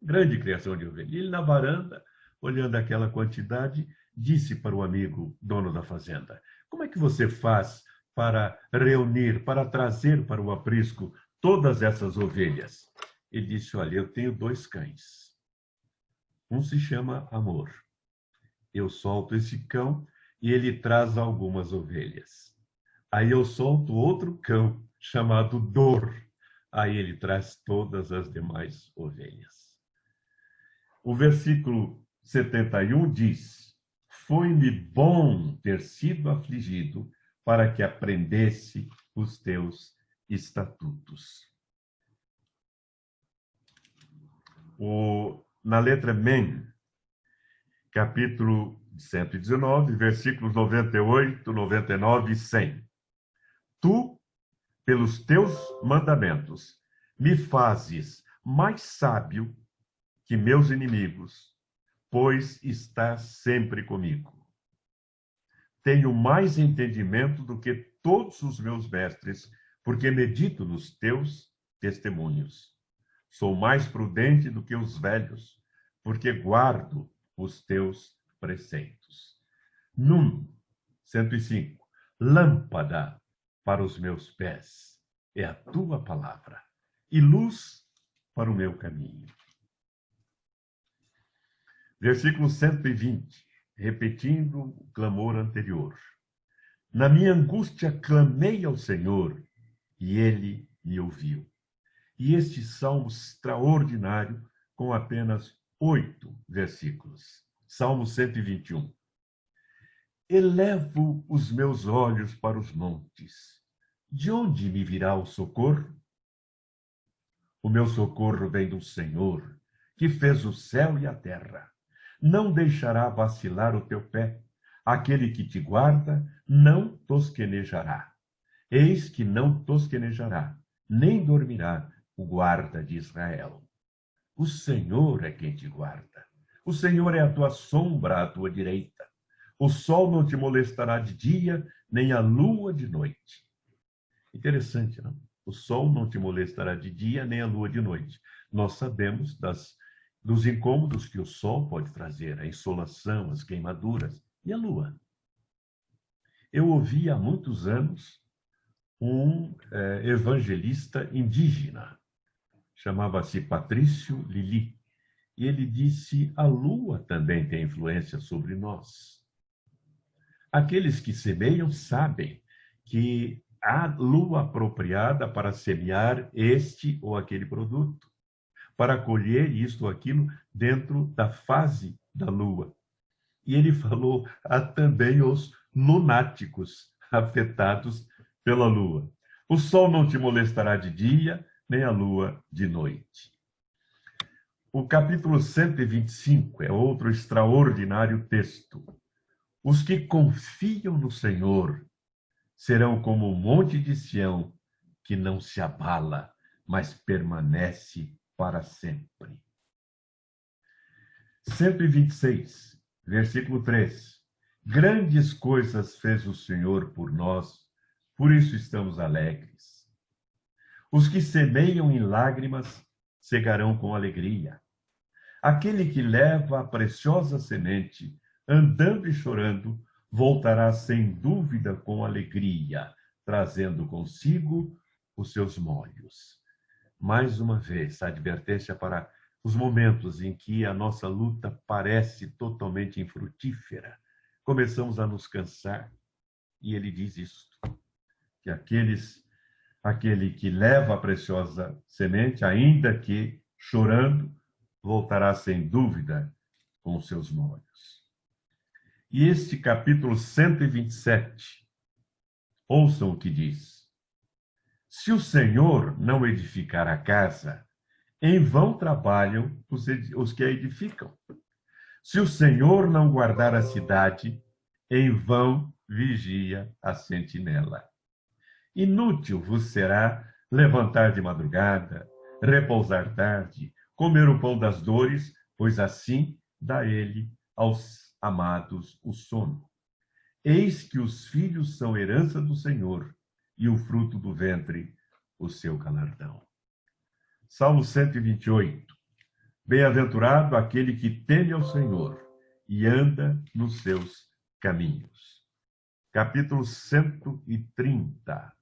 Grande criação de ovelhas. E ele, na varanda, olhando aquela quantidade, disse para o amigo dono da fazenda: como é que você faz para reunir, para trazer para o aprisco todas essas ovelhas? Ele disse: olha, eu tenho 2 cães. Um se chama Amor. Eu solto esse cão e ele traz algumas ovelhas. Aí eu solto outro cão chamado Dor. Aí ele traz todas as demais ovelhas. O versículo 71 diz: foi-me bom ter sido afligido para que aprendesse os teus estatutos. Na letra Men, capítulo 119, versículos 98, 99 e 100. Tu, pelos teus mandamentos, me fazes mais sábio que meus inimigos, pois estás sempre comigo. Tenho mais entendimento do que todos os meus mestres, porque medito nos teus testemunhos. Sou mais prudente do que os velhos, porque guardo os teus preceitos. Num 105. Lâmpada para os meus pés é a tua palavra, e luz para o meu caminho. Versículo 120, repetindo o clamor anterior. Na minha angústia clamei ao Senhor, e ele me ouviu. E este salmo extraordinário, com apenas 8 versículos. Salmo 121. Elevo os meus olhos para os montes. De onde me virá o socorro? O meu socorro vem do Senhor, que fez o céu e a terra. Não deixará vacilar o teu pé. Aquele que te guarda não tosquenejará. Eis que não tosquenejará, nem dormirá o guarda de Israel. O Senhor é quem te guarda. O Senhor é a tua sombra à tua direita. O sol não te molestará de dia, nem a lua de noite. Interessante, não? O sol não te molestará de dia, nem a lua de noite. Nós sabemos dos incômodos que o sol pode trazer, a insolação, as queimaduras. E a lua? Eu ouvi há muitos anos um evangelista indígena, chamava-se Patrício Lili, e ele disse: a lua também tem influência sobre nós. Aqueles que semeiam sabem que há lua apropriada para semear este ou aquele produto, para colher isto ou aquilo dentro da fase da lua. E ele falou: há também os lunáticos afetados pela lua. O sol não te molestará de dia, nem a lua de noite. O capítulo 125 é outro extraordinário texto. Os que confiam no Senhor serão como o monte de Sião, que não se abala, mas permanece para sempre. 126, versículo 3. Grandes coisas fez o Senhor por nós, por isso estamos alegres. Os que semeiam em lágrimas cegarão com alegria. Aquele que leva a preciosa semente, andando e chorando, voltará sem dúvida com alegria, trazendo consigo os seus molhos. Mais uma vez, a advertência para os momentos em que a nossa luta parece totalmente infrutífera. Começamos a nos cansar, e ele diz isto, que aquele que leva a preciosa semente, ainda que chorando, voltará sem dúvida com os seus molhos. E este capítulo 127, ouçam o que diz. Se o Senhor não edificar a casa, em vão trabalham os que a edificam. Se o Senhor não guardar a cidade, em vão vigia a sentinela. Inútil vos será levantar de madrugada, repousar tarde, comer o pão das dores, pois assim dá ele aos amados o sono. Eis que os filhos são herança do Senhor, e o fruto do ventre, o seu galardão. Salmo 128. Bem-aventurado aquele que teme ao Senhor e anda nos seus caminhos. Capítulo 130.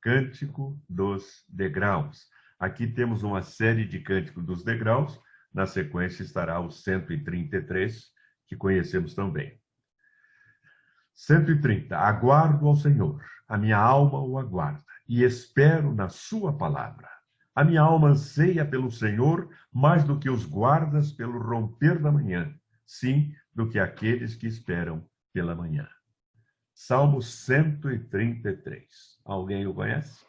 Cântico dos degraus. Aqui temos uma série de cânticos dos degraus. Na sequência estará o 133, que conhecemos também. 130. Aguardo ao Senhor, a minha alma o aguarda, e espero na sua palavra. A minha alma anseia pelo Senhor mais do que os guardas pelo romper da manhã, sim, do que aqueles que esperam pela manhã. Salmo 133. Alguém o conhece?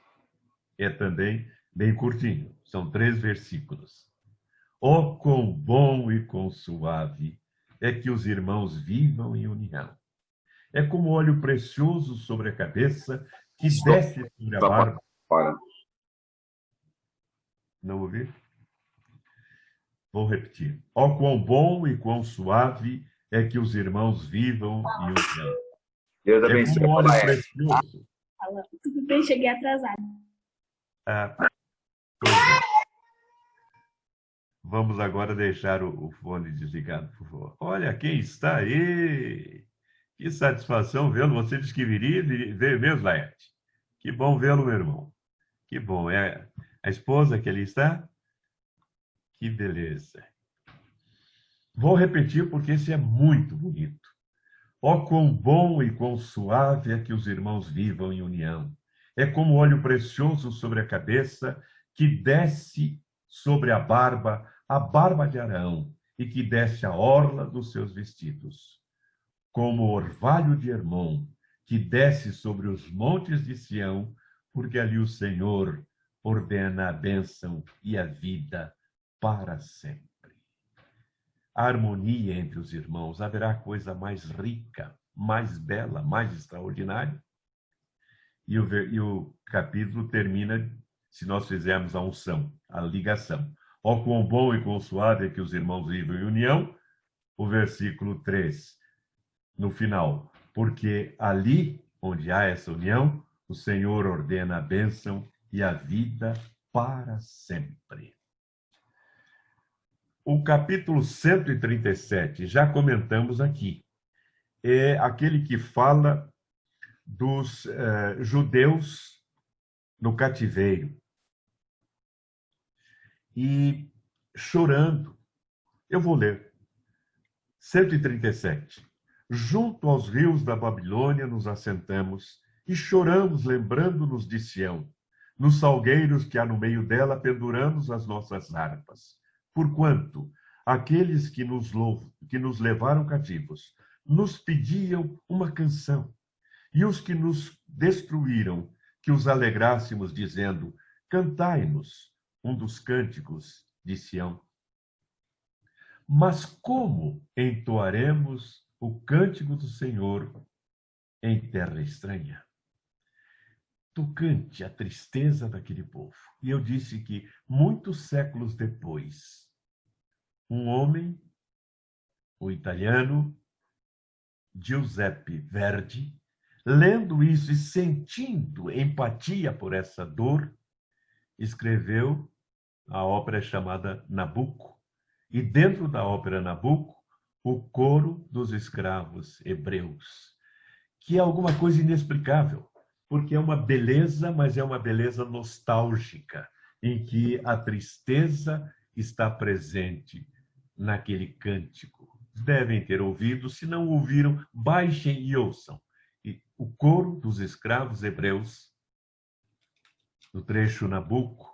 É também bem curtinho, são 3 versículos. Oh, quão bom e quão suave é que os irmãos vivam em união. É como óleo precioso sobre a cabeça que desce sobre a barba. Não ouvi? Vou repetir. Ó, quão bom e quão suave é que os irmãos vivam em união. Deus abençoe. É como óleo precioso. Tudo bem, cheguei atrasado. Vamos agora deixar o fone desligado, por favor. Olha quem está aí! Que satisfação vê-lo. Você disse que viria e veio mesmo, Laerte. Que bom vê-lo, meu irmão. Que bom. É a esposa que ali está? Que beleza. Vou repetir porque esse é muito bonito. Ó, quão bom e quão suave é que os irmãos vivam em união. É como óleo precioso sobre a cabeça, que desce sobre a barba de Arão, e que desce a orla dos seus vestidos. Como o orvalho de Hermon, que desce sobre os montes de Sião, porque ali o Senhor ordena a bênção e a vida para sempre. A harmonia entre os irmãos, haverá coisa mais rica, mais bela, mais extraordinária? E o capítulo termina, se nós fizermos a unção, a ligação. Ó, quão bom e quão suave é que os irmãos vivam em união, o versículo 3, no final. Porque ali, onde há essa união, o Senhor ordena a bênção e a vida para sempre. O capítulo 137, já comentamos aqui, é aquele que fala dos judeus no cativeiro. E chorando, eu vou ler. 137. Junto aos rios da Babilônia nos assentamos e choramos, lembrando-nos de Sião. Nos salgueiros que há no meio dela penduramos as nossas harpas. Porquanto aqueles que nos levaram cativos nos pediam uma canção, e os que nos destruíram, que os alegrássemos, dizendo: cantai-nos um dos cânticos de Sião. Mas como entoaremos o cântico do Senhor em terra estranha? Tocante a tristeza daquele povo. E eu disse que, muitos séculos depois, um homem, o italiano Giuseppe Verdi, lendo isso e sentindo empatia por essa dor, escreveu a ópera chamada Nabucco. E dentro da ópera Nabucco, o coro dos escravos hebreus, que é alguma coisa inexplicável, porque é uma beleza, mas é uma beleza nostálgica, em que a tristeza está presente naquele cântico. Devem ter ouvido, se não ouviram, baixem e ouçam. E o coro dos escravos hebreus, no trecho Nabucco,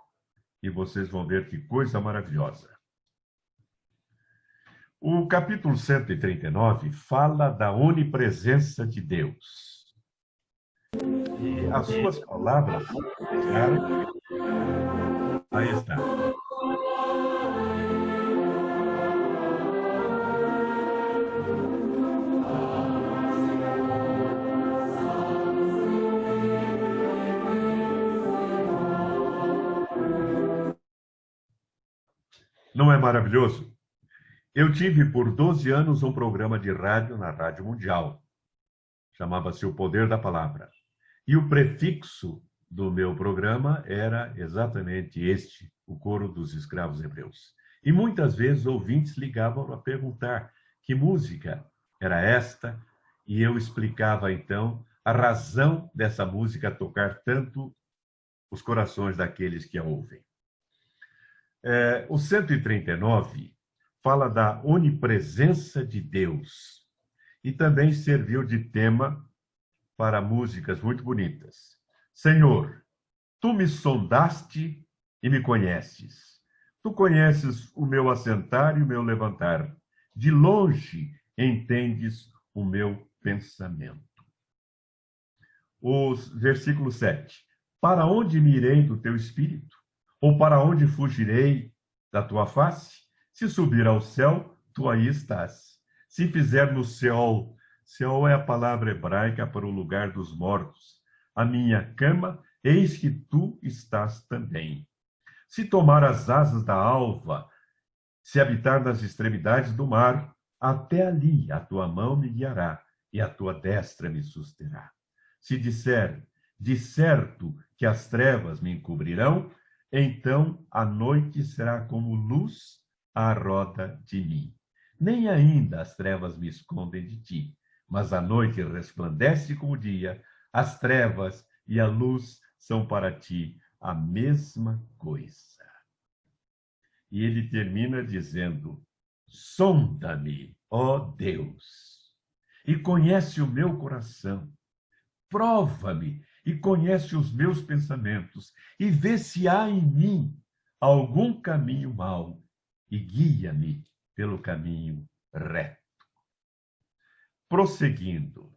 e vocês vão ver que coisa maravilhosa. O capítulo 139 fala da onipresença de Deus. E as suas palavras, aí está. Não é maravilhoso? Eu tive por 12 anos um programa de rádio na Rádio Mundial. Chamava-se O Poder da Palavra. E o prefixo do meu programa era exatamente este, o coro dos escravos hebreus. E muitas vezes ouvintes ligavam a perguntar que música era esta, e eu explicava então a razão dessa música tocar tanto os corações daqueles que a ouvem. O 139 fala da onipresença de Deus e também serviu de tema para músicas muito bonitas. Senhor, tu me sondaste e me conheces. Tu conheces o meu assentar e o meu levantar. De longe entendes o meu pensamento. O versículo 7. Para onde me irei do teu espírito? Ou para onde fugirei da tua face? Se subir ao céu, tu aí estás. Se fizer no Seol, Seol é a palavra hebraica para o lugar dos mortos, a minha cama, eis que tu estás também. Se tomar as asas da alva, se habitar nas extremidades do mar, até ali a tua mão me guiará e a tua destra me susterá. Se disser, de certo que as trevas me encobrirão, então a noite será como luz à roda de mim. Nem ainda as trevas me escondem de ti, mas a noite resplandece como o dia, as trevas e a luz são para ti a mesma coisa. E ele termina dizendo: sonda-me, ó Deus, e conhece o meu coração, prova-me e conhece os meus pensamentos, e vê se há em mim algum caminho mau, e guia-me pelo caminho reto. Prosseguindo,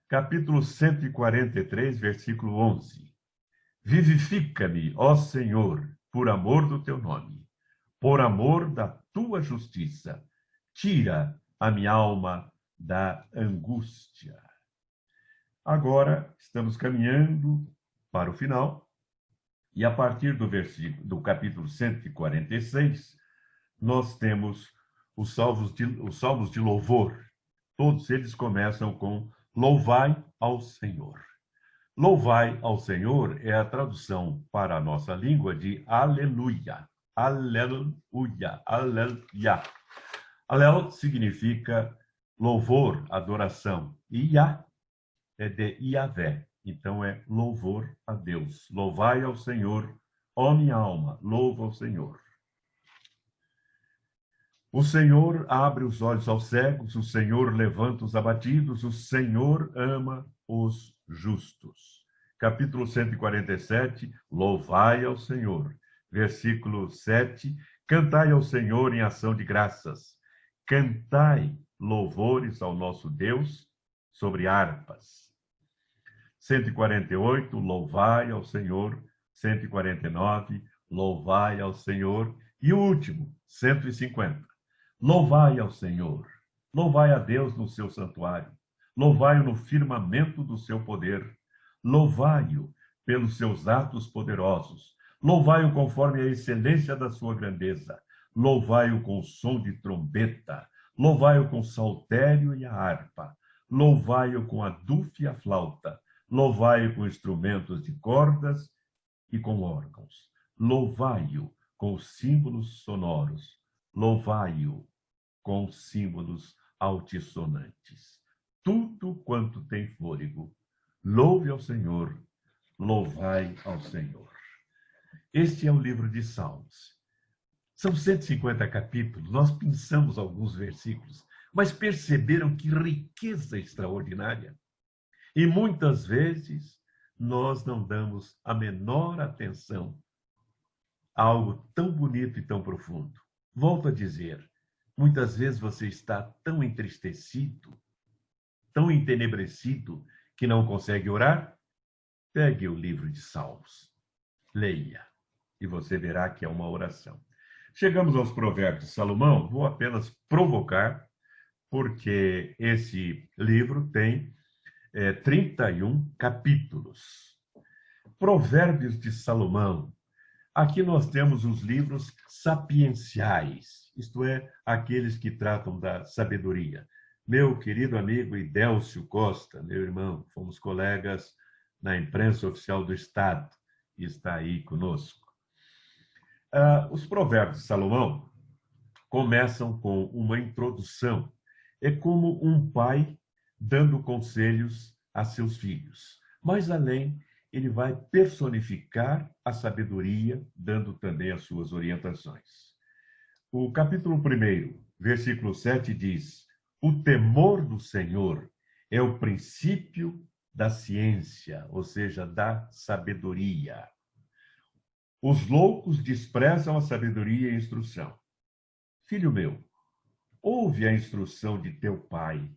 capítulo 143, versículo 11. Vivifica-me, ó Senhor, por amor do teu nome, por amor da tua justiça. Tira a minha alma da angústia. Agora estamos caminhando para o final, e a partir do capítulo 146, nós temos os salmos de louvor. Todos eles começam com louvai ao Senhor. Louvai ao Senhor é a tradução para a nossa língua de aleluia. Aleluia, aleluia. Alel significa louvor, adoração. E Yah é de Iavé. Então é louvor a Deus. Louvai ao Senhor, ó minha alma, louva ao Senhor. O Senhor abre os olhos aos cegos, o Senhor levanta os abatidos, o Senhor ama os justos. Capítulo 147, louvai ao Senhor. Versículo 7, cantai ao Senhor em ação de graças. Cantai louvores ao nosso Deus sobre harpas. 148, louvai ao Senhor. 149, louvai ao Senhor. E o último, 150, louvai ao Senhor. Louvai a Deus no seu santuário. Louvai-o no firmamento do seu poder. Louvai-o pelos seus atos poderosos. Louvai-o conforme a excelência da sua grandeza. Louvai-o com o som de trombeta. Louvai-o com o saltério e a harpa. Louvai-o com a dufe e a flauta. Louvai-o com instrumentos de cordas e com órgãos. Louvai-o com símbolos sonoros. Louvai-o com símbolos altissonantes. Tudo quanto tem fôlego, louve ao Senhor, louvai ao Senhor. Este é o livro de Salmos. São 150 capítulos, nós pensamos alguns versículos, mas perceberam que riqueza extraordinária. E muitas vezes nós não damos a menor atenção a algo tão bonito e tão profundo. Volto a dizer, muitas vezes você está tão entristecido, tão entenebrecido, que não consegue orar. Pegue o livro de Salmos, leia, e você verá que é uma oração. Chegamos aos Provérbios de Salomão, vou apenas provocar, porque esse livro tem 31 capítulos. Provérbios de Salomão. Aqui nós temos os livros sapienciais, isto é, aqueles que tratam da sabedoria. Meu querido amigo Idélcio Costa, meu irmão, fomos colegas na imprensa oficial do Estado, e está aí conosco. Os Provérbios de Salomão começam com uma introdução. É como um pai dando conselhos a seus filhos. Mais além, ele vai personificar a sabedoria, dando também as suas orientações. O capítulo 1, versículo 7 diz: o temor do Senhor é o princípio da ciência, ou seja, da sabedoria. Os loucos desprezam a sabedoria e a instrução. Filho meu, ouve a instrução de teu pai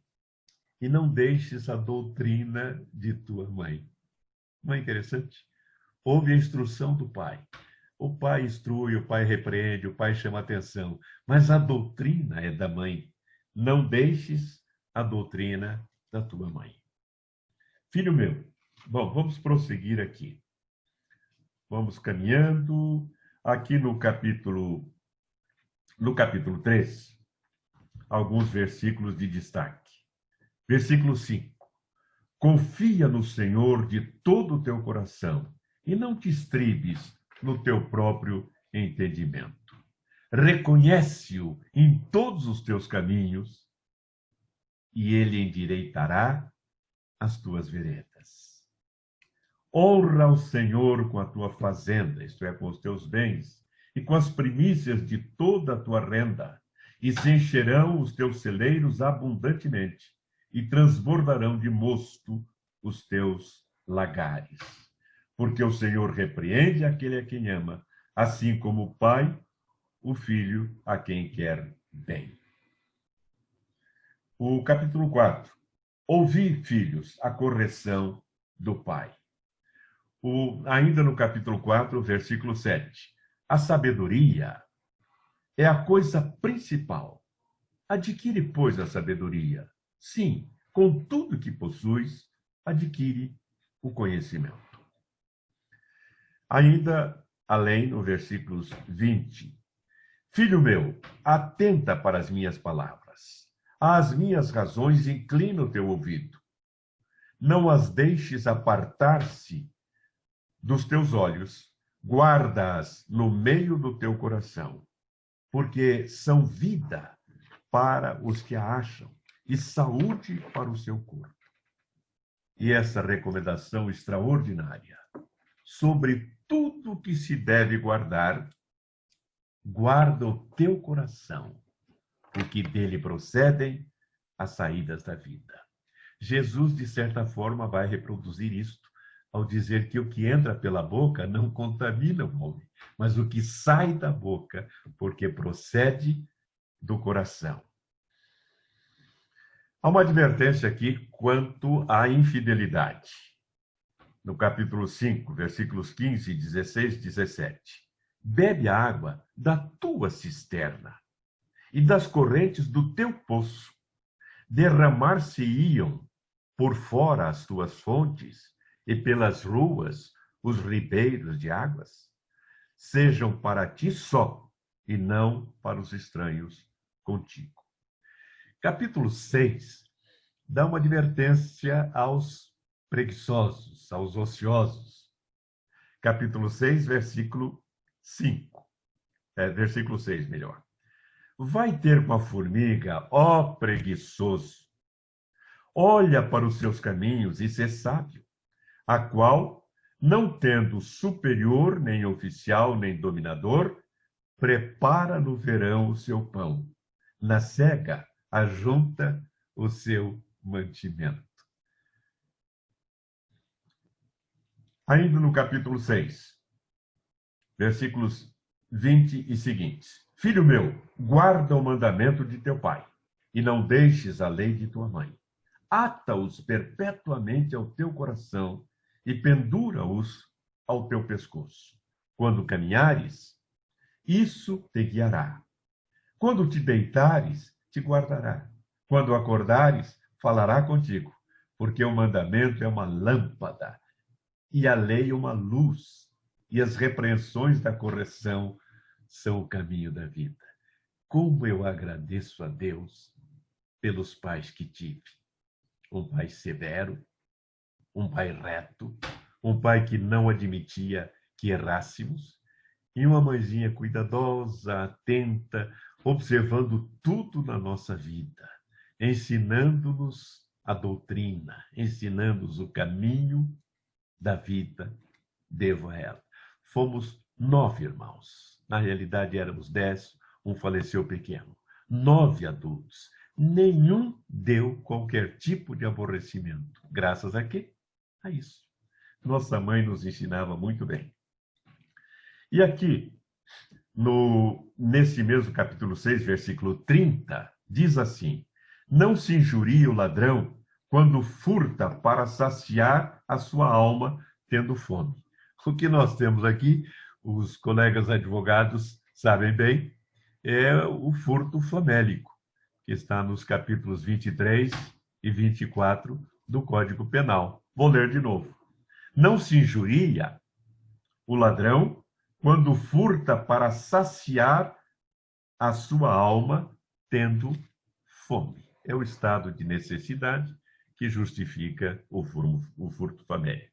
e não deixes a doutrina de tua mãe. Não é interessante? Ouve a instrução do pai. O pai instrui, o pai repreende, o pai chama atenção, mas a doutrina é da mãe. Não deixes a doutrina da tua mãe. Filho meu, bom, vamos prosseguir aqui. Vamos caminhando. Aqui no capítulo 3, alguns versículos de destaque. Versículo 5. Confia no Senhor de todo o teu coração e não te estribes no teu próprio entendimento. Reconhece-o em todos os teus caminhos e ele endireitará as tuas veredas. Honra o Senhor com a tua fazenda, isto é, com os teus bens, e com as primícias de toda a tua renda, e se encherão os teus celeiros abundantemente, e transbordarão de mosto os teus lagares. Porque o Senhor repreende aquele a quem ama, assim como o pai, o filho a quem quer bem. O capítulo 4. Ouvi, filhos, a correção do pai. Ainda no capítulo 4, versículo 7. A sabedoria é a coisa principal. Adquire, pois, a sabedoria. Sim, com tudo que possuis, adquire o conhecimento. Ainda além, no versículos 20. Filho meu, atenta para as minhas palavras. Às minhas razões inclina o teu ouvido. Não as deixes apartar-se dos teus olhos. Guarda-as no meio do teu coração, porque são vida para os que a acham e saúde para o seu corpo. E essa recomendação extraordinária sobre tudo que se deve guardar, guarda o teu coração, porque dele procedem as saídas da vida. Jesus, de certa forma, vai reproduzir isto ao dizer que o que entra pela boca não contamina o homem, mas o que sai da boca, porque procede do coração. Há uma advertência aqui quanto à infidelidade. No capítulo 5, versículos 15, 16 e 17. Bebe a água da tua cisterna e das correntes do teu poço. Derramar-se-iam por fora as tuas fontes e pelas ruas os ribeiros de águas. Sejam para ti só e não para os estranhos contigo. Capítulo 6 dá uma advertência aos preguiçosos, aos ociosos. Capítulo 6, versículo 5. Versículo 6, melhor. Vai ter com a formiga, ó preguiçoso. Olha para os seus caminhos e sê sábio, a qual, não tendo superior, nem oficial, nem dominador, prepara no verão o seu pão. Na cega, ajunta o seu mantimento. Ainda no capítulo 6, versículos 20 e seguintes. Filho meu, guarda o mandamento de teu pai, e não deixes a lei de tua mãe. Ata-os perpetuamente ao teu coração e pendura-os ao teu pescoço. Quando caminhares, isso te guiará. Quando te deitares, te guardará. Quando acordares, falará contigo, porque o mandamento é uma lâmpada e a lei uma luz, e as repreensões da correção são o caminho da vida. Como eu agradeço a Deus pelos pais que tive. Um pai severo, um pai reto, um pai que não admitia que errássemos, e uma mãezinha cuidadosa, atenta, observando tudo na nossa vida, ensinando-nos a doutrina, ensinando-nos o caminho da vida, devo a ela. Fomos 9 irmãos. Na realidade, éramos 10, um faleceu pequeno. 9 adultos. Nenhum deu qualquer tipo de aborrecimento. Graças a quê? A isso. Nossa mãe nos ensinava muito bem. E aqui, nesse mesmo capítulo 6, versículo 30, diz assim: não se injurie o ladrão quando furta para saciar a sua alma tendo fome. O que nós temos aqui, os colegas advogados sabem bem, é o furto famélico, que está nos capítulos 23 e 24 do Código Penal. Vou ler de novo. Não se injuria o ladrão quando furta para saciar a sua alma tendo fome. É o estado de necessidade que justifica o furto famélico.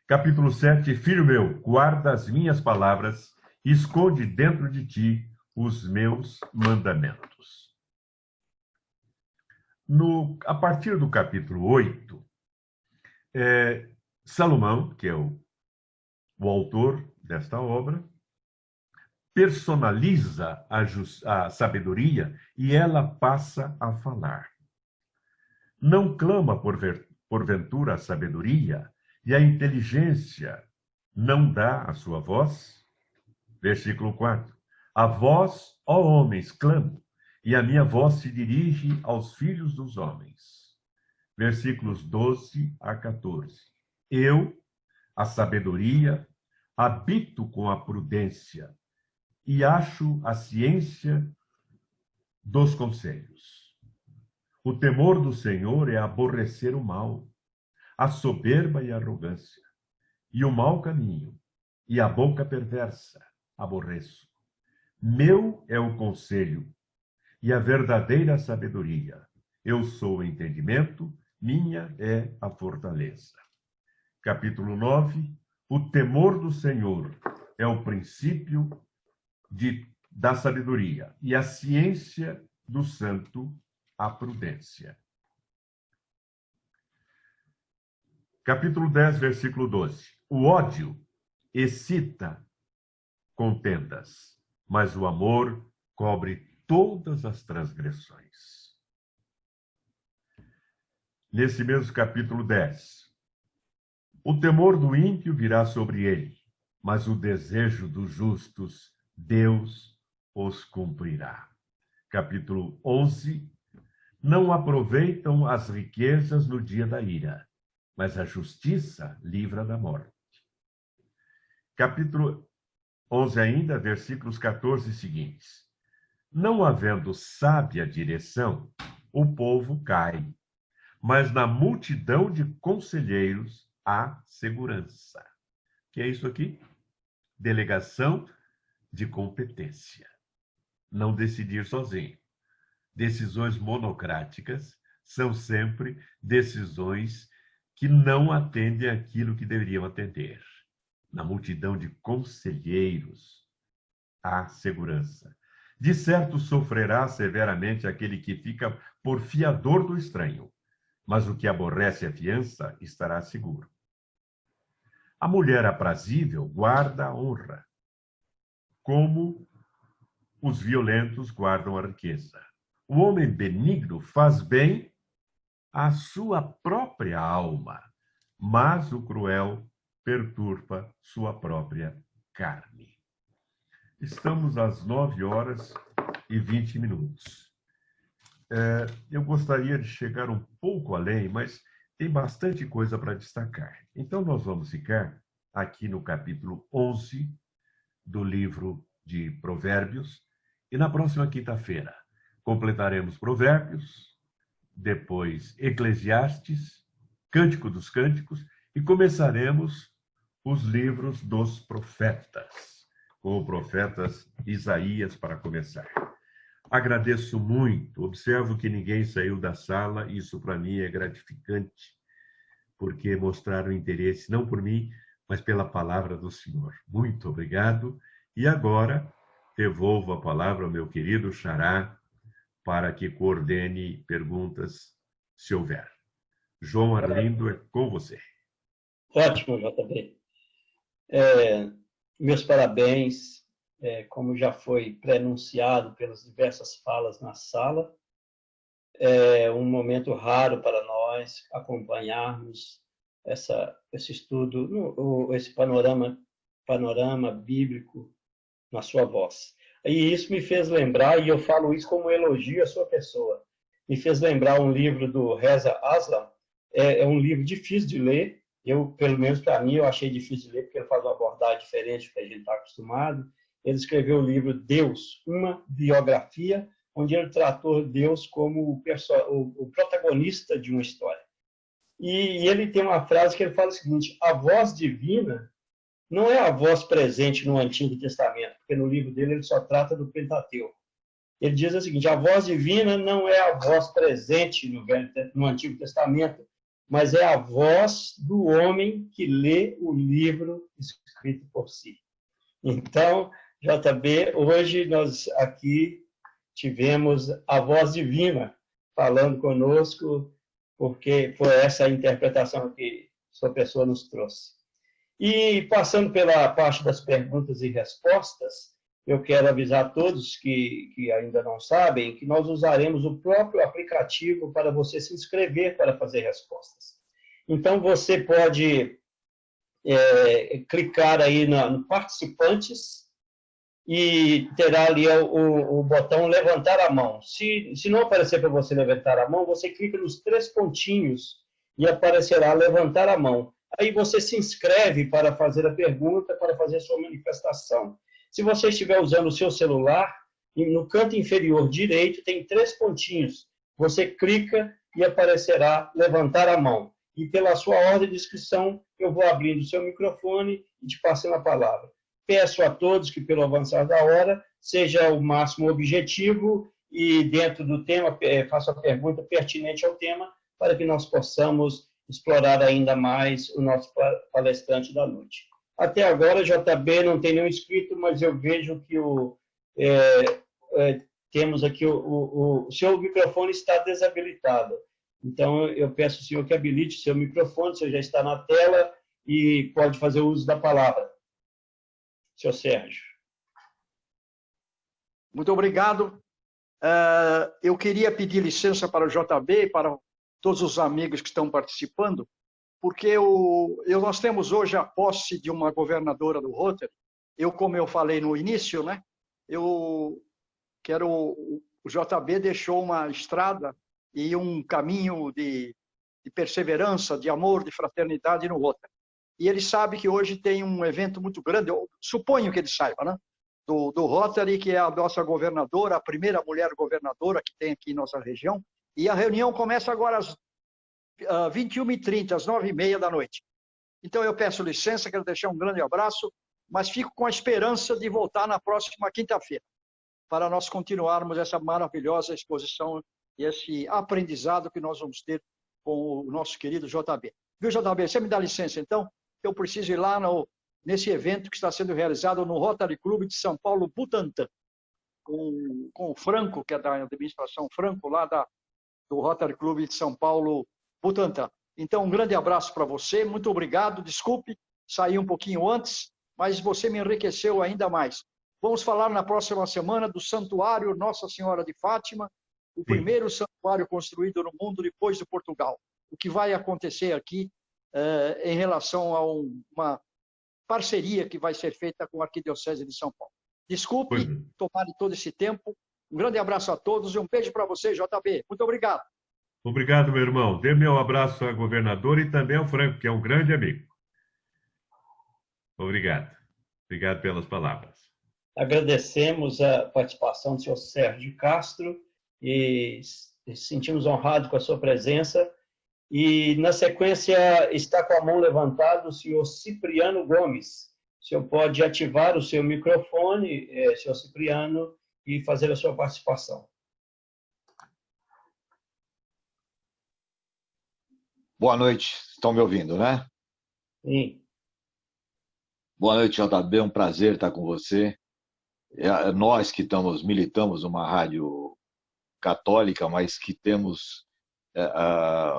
Capítulo 7. Filho meu, guarda as minhas palavras, esconde dentro de ti os meus mandamentos. A partir do capítulo 8, Salomão, que é o autor desta obra, personaliza a sabedoria e ela passa a falar. Não clama porventura a sabedoria e a inteligência não dá a sua voz? Versículo 4. A vós, ó homens, clamo, e a minha voz se dirige aos filhos dos homens. Versículos 12 a 14. Eu, a sabedoria, habito com a prudência e acho a ciência dos conselhos. O temor do Senhor é aborrecer o mal, a soberba e a arrogância, e o mau caminho, e a boca perversa, aborreço. Meu é o conselho, e a verdadeira sabedoria. Eu sou o entendimento, minha é a fortaleza. Capítulo 9. O temor do Senhor é o princípio da sabedoria, e a ciência do santo, a prudência. Capítulo 10, versículo 12. O ódio excita contendas, mas o amor cobre todas as transgressões. Nesse mesmo capítulo 10. O temor do ímpio virá sobre ele, mas o desejo dos justos, Deus os cumprirá. Capítulo 11. Não aproveitam as riquezas no dia da ira, mas a justiça livra da morte. Capítulo 11 ainda, versículos 14 seguintes. Não havendo sábia direção, o povo cai, mas na multidão de conselheiros há segurança. O que é isso aqui? Delegação de competência. Não decidir sozinho. Decisões monocráticas são sempre decisões que não atendem aquilo que deveriam atender. Na multidão de conselheiros há segurança. De certo sofrerá severamente aquele que fica por fiador do estranho, mas o que aborrece a fiança estará seguro. A mulher aprazível guarda a honra, como os violentos guardam a riqueza. O homem benigno faz bem à sua própria alma, mas o cruel perturba sua própria carne. Estamos às 9h20. Eu gostaria de chegar um pouco além, mas tem bastante coisa para destacar. Então, nós vamos ficar aqui no capítulo 11 do livro de Provérbios, e na próxima quinta-feira completaremos Provérbios, depois Eclesiastes, Cântico dos Cânticos, e começaremos os livros dos profetas, com o profeta Isaías para começar. Agradeço muito, observo que ninguém saiu da sala, isso para mim é gratificante, porque mostraram interesse não por mim, mas pela palavra do Senhor. Muito obrigado, e agora devolvo a palavra ao meu querido Xará, para que coordene perguntas, se houver. João Arlindo, é com você. Ótimo, JB. Meus parabéns, como já foi prenunciado pelas diversas falas na sala. É um momento raro para nós acompanharmos esse estudo, esse panorama bíblico na sua voz. E isso me fez lembrar, e eu falo isso como elogio à sua pessoa, me fez lembrar um livro do Reza Aslan. É um livro difícil de ler, pelo menos para mim, eu achei difícil de ler, porque ele faz uma abordagem diferente do que a gente está acostumado. Ele escreveu o livro Deus, uma biografia, onde ele tratou Deus como o protagonista de uma história. E ele tem uma frase que ele fala o seguinte: a voz divina não é a voz presente no Antigo Testamento, porque no livro dele ele só trata do Pentateuco. Ele diz o seguinte: a voz divina não é a voz presente no Antigo Testamento, mas é a voz do homem que lê o livro escrito por si. Então, JB, hoje nós aqui tivemos a voz divina falando conosco, porque foi essa a interpretação que sua pessoa nos trouxe. E passando pela parte das perguntas e respostas, eu quero avisar a todos que ainda não sabem que nós usaremos o próprio aplicativo para você se inscrever para fazer respostas. Então, você pode clicar aí no Participantes e terá ali o botão Levantar a Mão. Se não aparecer para você levantar a mão, você clica nos 3 pontinhos e aparecerá Levantar a Mão. aí você se inscreve para fazer a pergunta, para fazer a sua manifestação. Se você estiver usando o seu celular, no canto inferior direito tem 3 pontinhos. Você clica e aparecerá levantar a mão. E pela sua ordem de inscrição, eu vou abrindo o seu microfone e te passando a palavra. Peço a todos que, pelo avançar da hora, seja o máximo objetivo e, dentro do tema, faça a pergunta pertinente ao tema, para que nós possamos explorar ainda mais o nosso palestrante da noite. Até agora, JB não tem nenhum inscrito, mas eu vejo que temos aqui o seu microfone está desabilitado. Então, eu peço ao senhor que habilite o seu microfone, o senhor já está na tela e pode fazer o uso da palavra. Senhor Sérgio. Muito obrigado. Eu queria pedir licença para o JB e para todos os amigos que estão participando, porque nós temos hoje a posse de uma governadora do Rotary. Como eu falei no início, né, o JB deixou uma estrada e um caminho de perseverança, de amor, de fraternidade no Rotary. E ele sabe que hoje tem um evento muito grande, eu suponho que ele saiba, né? Do Rotary, que é a nossa governadora, a primeira mulher governadora que tem aqui em nossa região. E a reunião começa agora às 21h30, às 9h30 da noite. Então eu peço licença, quero deixar um grande abraço, mas fico com a esperança de voltar na próxima quinta-feira, para nós continuarmos essa maravilhosa exposição e esse aprendizado que nós vamos ter com o nosso querido JB. Viu, JB? Você me dá licença, então? Eu preciso ir lá nesse evento que está sendo realizado no Rotary Clube de São Paulo, Butantã, com o Franco, que é da administração Franco, lá do Rotary Clube de São Paulo, Butantã. Então, um grande abraço para você, muito obrigado, desculpe, saí um pouquinho antes, mas você me enriqueceu ainda mais. Vamos falar na próxima semana do Santuário Nossa Senhora de Fátima, o primeiro santuário construído no mundo depois de Portugal. O que vai acontecer aqui em relação a uma parceria que vai ser feita com a Arquidiocese de São Paulo. Desculpe tomar todo esse tempo. Um grande abraço a todos e um beijo para você, JB. Muito obrigado. Obrigado, meu irmão. Dê meu abraço à governadora e também ao Franco, que é um grande amigo. Obrigado. Obrigado pelas palavras. Agradecemos a participação do senhor Sérgio Castro e sentimos honrados com a sua presença. E, na sequência, está com a mão levantada o senhor Cipriano Gomes. O senhor pode ativar o seu microfone, senhor Cipriano, e fazer a sua participação. Boa noite. Estão me ouvindo, né? Sim. Boa noite, JB. É um prazer estar com você. Nós que militamos numa rádio católica, mas que temos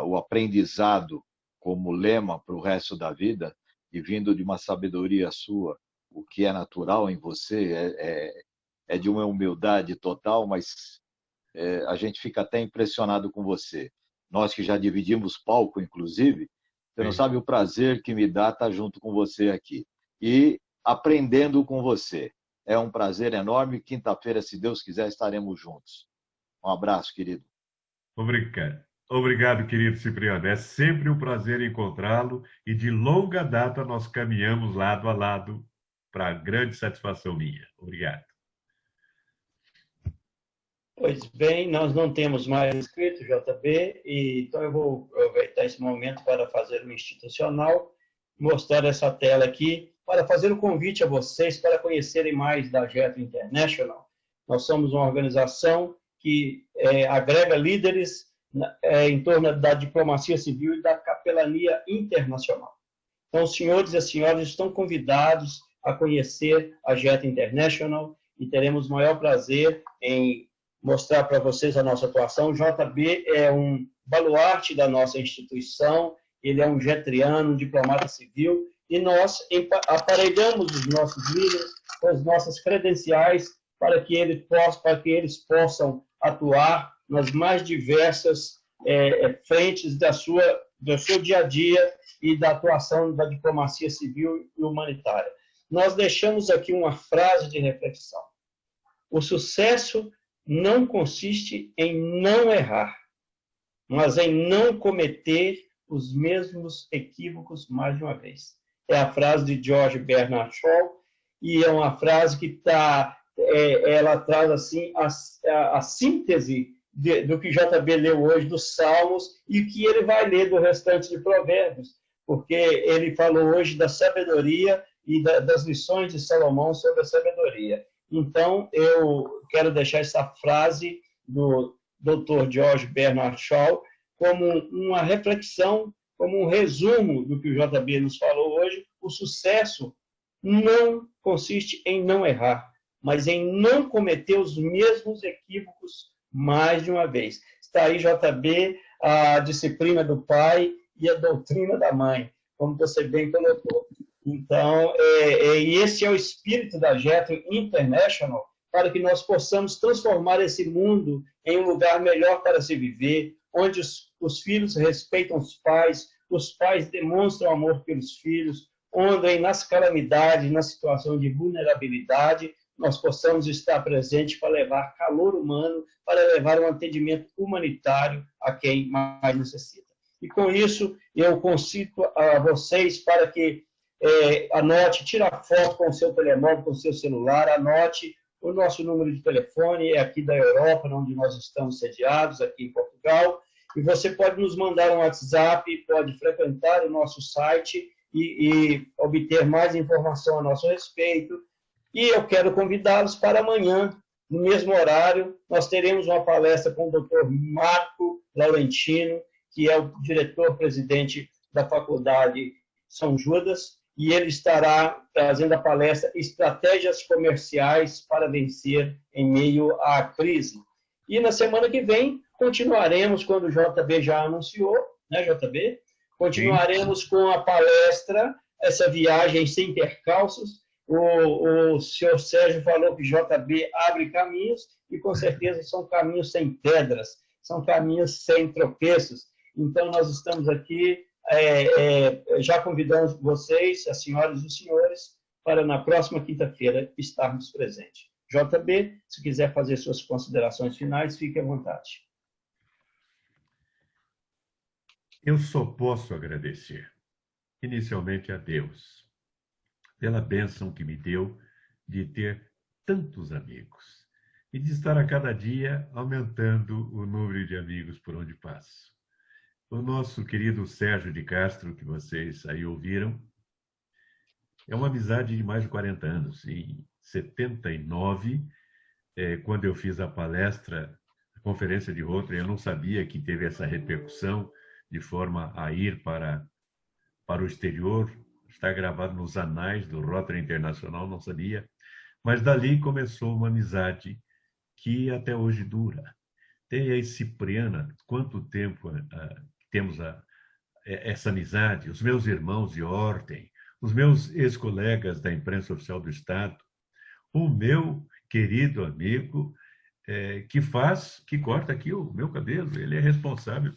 o aprendizado como lema para o resto da vida, e vindo de uma sabedoria sua, o que é natural em você é de uma humildade total, mas a gente fica até impressionado com você. Nós que já dividimos palco, inclusive, você não sabe o prazer que me dá estar junto com você aqui e aprendendo com você. É um prazer enorme. Quinta-feira, se Deus quiser, estaremos juntos. Um abraço, querido. Obrigado. Obrigado, querido Cipriano. É sempre um prazer encontrá-lo e de longa data nós caminhamos lado a lado para grande satisfação minha. Obrigado. Pois bem, nós não temos mais inscritos, JB, então eu vou aproveitar esse momento para fazer um institucional, mostrar essa tela aqui, para fazer um convite a vocês para conhecerem mais da Jetro International. Nós somos uma organização que agrega líderes em torno da diplomacia civil e da capelania internacional. Então, os senhores e as senhoras estão convidados a conhecer a Jetro International e teremos o maior prazer em mostrar para vocês a nossa atuação. O JB é um baluarte da nossa instituição, ele é um jetriano, um diplomata civil, e nós aparelhamos os nossos líderes com as nossas credenciais para que eles possam atuar nas mais diversas frentes do seu dia a dia e da atuação da diplomacia civil e humanitária. Nós deixamos aqui uma frase de reflexão. O sucesso não consiste em não errar, mas em não cometer os mesmos equívocos mais de uma vez. É a frase de George Bernard Shaw, e é uma frase que ela traz assim a síntese do que JB leu hoje dos Salmos e que ele vai ler do restante de Provérbios, porque ele falou hoje da sabedoria e das lições de Salomão sobre a sabedoria. Então, eu quero deixar essa frase do Dr. George Bernard Shaw como uma reflexão, como um resumo do que o JB nos falou hoje. O sucesso não consiste em não errar, mas em não cometer os mesmos equívocos mais de uma vez. Está aí, JB, a disciplina do pai e a doutrina da mãe, como você bem colocou. Então, esse é o espírito da Jethro International, para que nós possamos transformar esse mundo em um lugar melhor para se viver, onde os filhos respeitam os pais demonstram amor pelos filhos, onde nas calamidades, na situação de vulnerabilidade, nós possamos estar presentes para levar calor humano, para levar um atendimento humanitário a quem mais necessita. E com isso, eu concito a vocês para que anote, tire a foto com o seu telemóvel, com o seu celular, anote o nosso número de telefone, é aqui da Europa, onde nós estamos sediados, aqui em Portugal, e você pode nos mandar um WhatsApp, pode frequentar o nosso site e obter mais informação a nosso respeito. E eu quero convidá-los para amanhã, no mesmo horário, nós teremos uma palestra com o Dr. Marco Laurentino, que é o diretor-presidente da Faculdade São Judas, e ele estará trazendo a palestra Estratégias Comerciais para Vencer em Meio à Crise. E na semana que vem, continuaremos, quando o JB já anunciou, né, JB? Continuaremos com a palestra, essa viagem sem percalços. O senhor Sérgio falou que JB abre caminhos, e com certeza são caminhos sem pedras, são caminhos sem tropeços. Então, nós estamos aqui, já convidamos vocês, as senhoras e os senhores, para na próxima quinta-feira estarmos presentes. JB, se quiser fazer suas considerações finais, fique à vontade. Eu só posso agradecer, inicialmente a Deus, pela bênção que me deu de ter tantos amigos e de estar a cada dia aumentando o número de amigos por onde passo. O nosso querido Sérgio de Castro, que vocês aí ouviram, é uma amizade de mais de 40 anos. Em 79, quando eu fiz a palestra, a conferência de Rotary, eu não sabia que teve essa repercussão de forma a ir para o exterior. Está gravado nos anais do Rotary Internacional, não sabia. Mas dali começou uma amizade que até hoje dura. Tem aí Cipriana, quanto tempo temos essa amizade, os meus irmãos de ordem, os meus ex-colegas da imprensa oficial do Estado, o meu querido amigo que corta aqui o meu cabelo, ele é responsável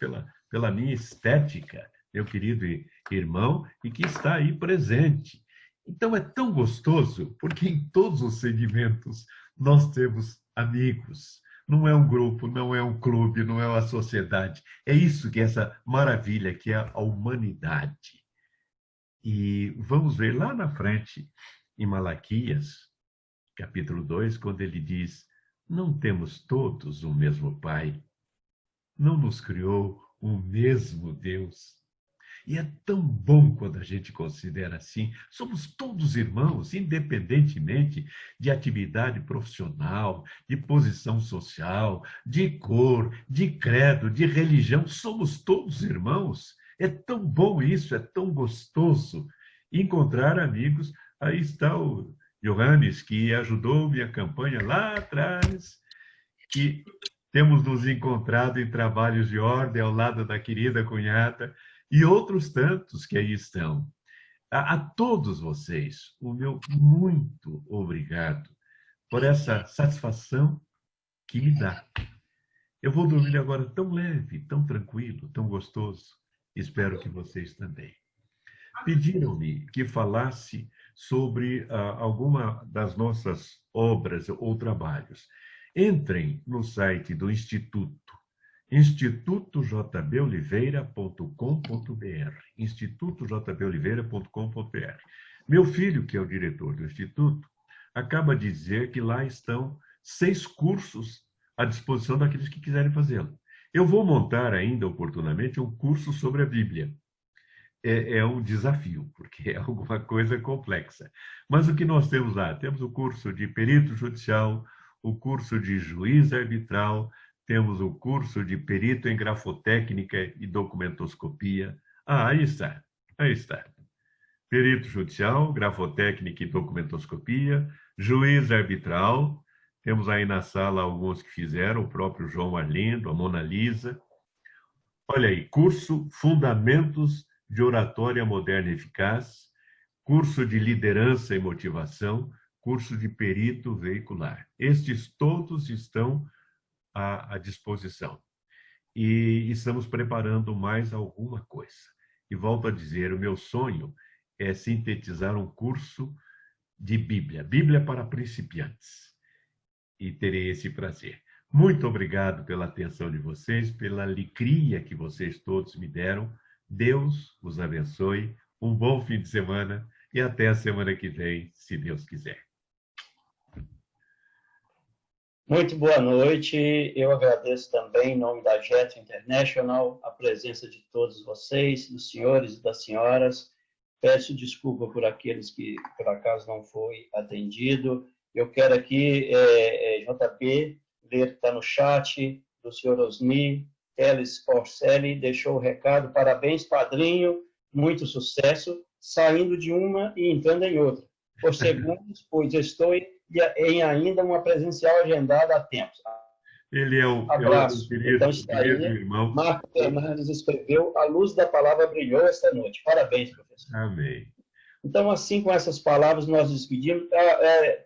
pela minha estética, meu querido irmão, e que está aí presente. Então é tão gostoso, porque em todos os segmentos nós temos amigos. Não é um grupo, não é um clube, não é uma sociedade. É isso que é essa maravilha, que é a humanidade. E vamos ver lá na frente, em Malaquias, capítulo 2, quando ele diz: não temos todos o mesmo Pai, não nos criou o mesmo Deus. E é tão bom quando a gente considera assim. Somos todos irmãos, independentemente de atividade profissional, de posição social, de cor, de credo, de religião. Somos todos irmãos. É tão bom isso, é tão gostoso encontrar amigos. Aí está o Johannes, que ajudou minha campanha lá atrás, que temos nos encontrado em trabalhos de ordem ao lado da querida cunhada, e outros tantos que aí estão. A todos vocês, o meu muito obrigado por essa satisfação que me dá. Eu vou dormir agora tão leve, tão tranquilo, tão gostoso. Espero que vocês também. Pediram-me que falasse sobre alguma das nossas obras ou trabalhos. Entrem no site do Instituto. institutojboliveira.com.br. institutojboliveira.com.br. Meu filho, que é o diretor do Instituto, acaba de dizer que lá estão 6 cursos à disposição daqueles que quiserem fazê-lo. Eu vou montar ainda, oportunamente, um curso sobre a Bíblia. É um desafio, porque é alguma coisa complexa. Mas o que nós temos lá? Temos o curso de perito judicial, o curso de juiz arbitral, temos o curso de perito em grafotécnica e documentoscopia. Aí está, aí está. Perito judicial, grafotécnica e documentoscopia, juiz arbitral, temos aí na sala alguns que fizeram, o próprio João Arlindo, a Mona Lisa. Olha aí, curso Fundamentos de Oratória Moderna e Eficaz, curso de Liderança e Motivação, curso de Perito Veicular. Estes todos estão à disposição. E estamos preparando mais alguma coisa. E volto a dizer, o meu sonho é sintetizar um curso de Bíblia, Bíblia para principiantes. E terei esse prazer. Muito obrigado pela atenção de vocês, pela alegria que vocês todos me deram. Deus os abençoe, um bom fim de semana e até a semana que vem, se Deus quiser. Muito boa noite. Eu agradeço também, em nome da Jetro International, a presença de todos vocês, dos senhores e das senhoras. Peço desculpa por aqueles que, por acaso, não foi atendido. Eu quero aqui, JB, ler que está no chat, do senhor Osni, Teles Porcelli, deixou o recado. Parabéns, padrinho, muito sucesso, saindo de uma e entrando em outra. Por segundos, pois estou em ainda uma presencial agendada há tempos. Ele é o abraço. Querido, Então, está aí, irmão. Marco Fernandes escreveu: a luz da palavra brilhou esta noite. Parabéns, professor. Amém. Então, assim, com essas palavras, nós despedimos.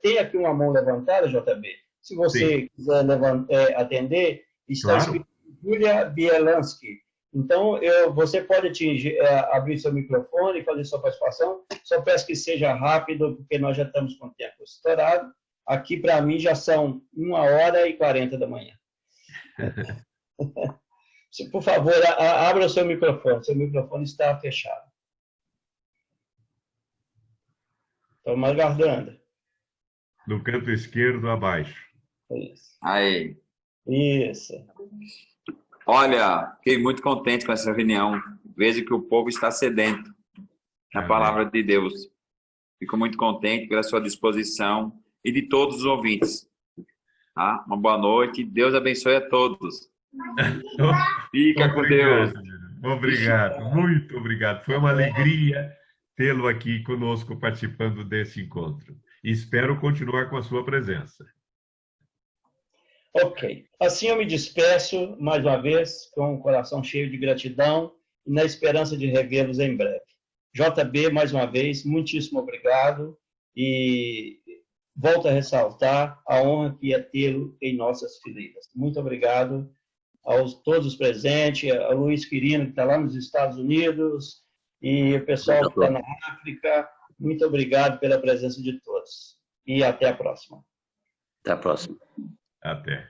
Tem aqui uma mão levantada, JB. Se você quiser atender, está escrito Julia Bielansky. Então, você pode abrir seu microfone e fazer sua participação. Só peço que seja rápido, porque nós já estamos com o tempo estourado. Aqui, para mim, já são 1h40 da manhã. Por favor, abra o seu microfone. Seu microfone está fechado. Estamos aguardando. No canto esquerdo, abaixo. Isso. Aí. Isso. Olha, fiquei muito contente com essa reunião. Vejo que o povo está sedento na palavra de Deus. Fico muito contente pela sua disposição e de todos os ouvintes. Tá? Uma boa noite. Deus abençoe a todos. Fica com Deus. Obrigado, muito obrigado. Foi uma alegria tê-lo aqui conosco participando desse encontro. E espero continuar com a sua presença. Ok. Assim eu me despeço, mais uma vez, com o coração cheio de gratidão e na esperança de revê-los em breve. JB, mais uma vez, muitíssimo obrigado e volto a ressaltar a honra que é tê-lo em nossas fileiras. Muito obrigado a todos os presentes, a Luiz Quirino, que está lá nos Estados Unidos, e o pessoal que está na África. Muito obrigado pela presença de todos. E até a próxima. Até a próxima. Até.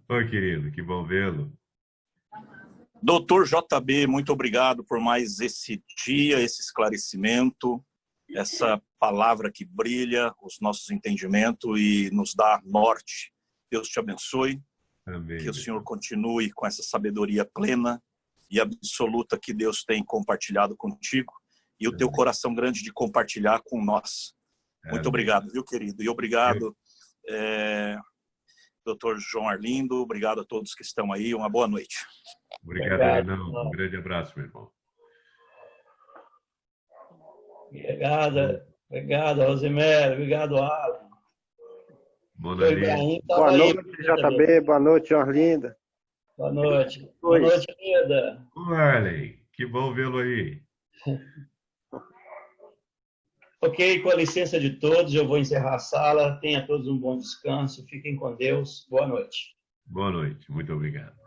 Oi, querido, que bom vê-lo. Doutor JB, muito obrigado por mais esse dia, esse esclarecimento, essa palavra que brilha os nossos entendimentos e nos dá norte. Deus te abençoe. Amém. Que o Senhor continue com essa sabedoria plena e absoluta que Deus tem compartilhado contigo e o teu coração grande de compartilhar com nós. Muito obrigado, viu, querido? E obrigado, Dr. João Arlindo. Obrigado a todos que estão aí. Uma boa noite. Obrigado, Renão. Um grande abraço, meu irmão. Obrigado, Rosemary. Obrigado, Alan. Boa noite. Boa noite, JB. Boa noite, Orlinda. Boa noite. Boa noite, Lida. Arley, que bom vê-lo aí. Ok, com a licença de todos, eu vou encerrar a sala. Tenha todos um bom descanso. Fiquem com Deus. Boa noite. Boa noite. Muito obrigado.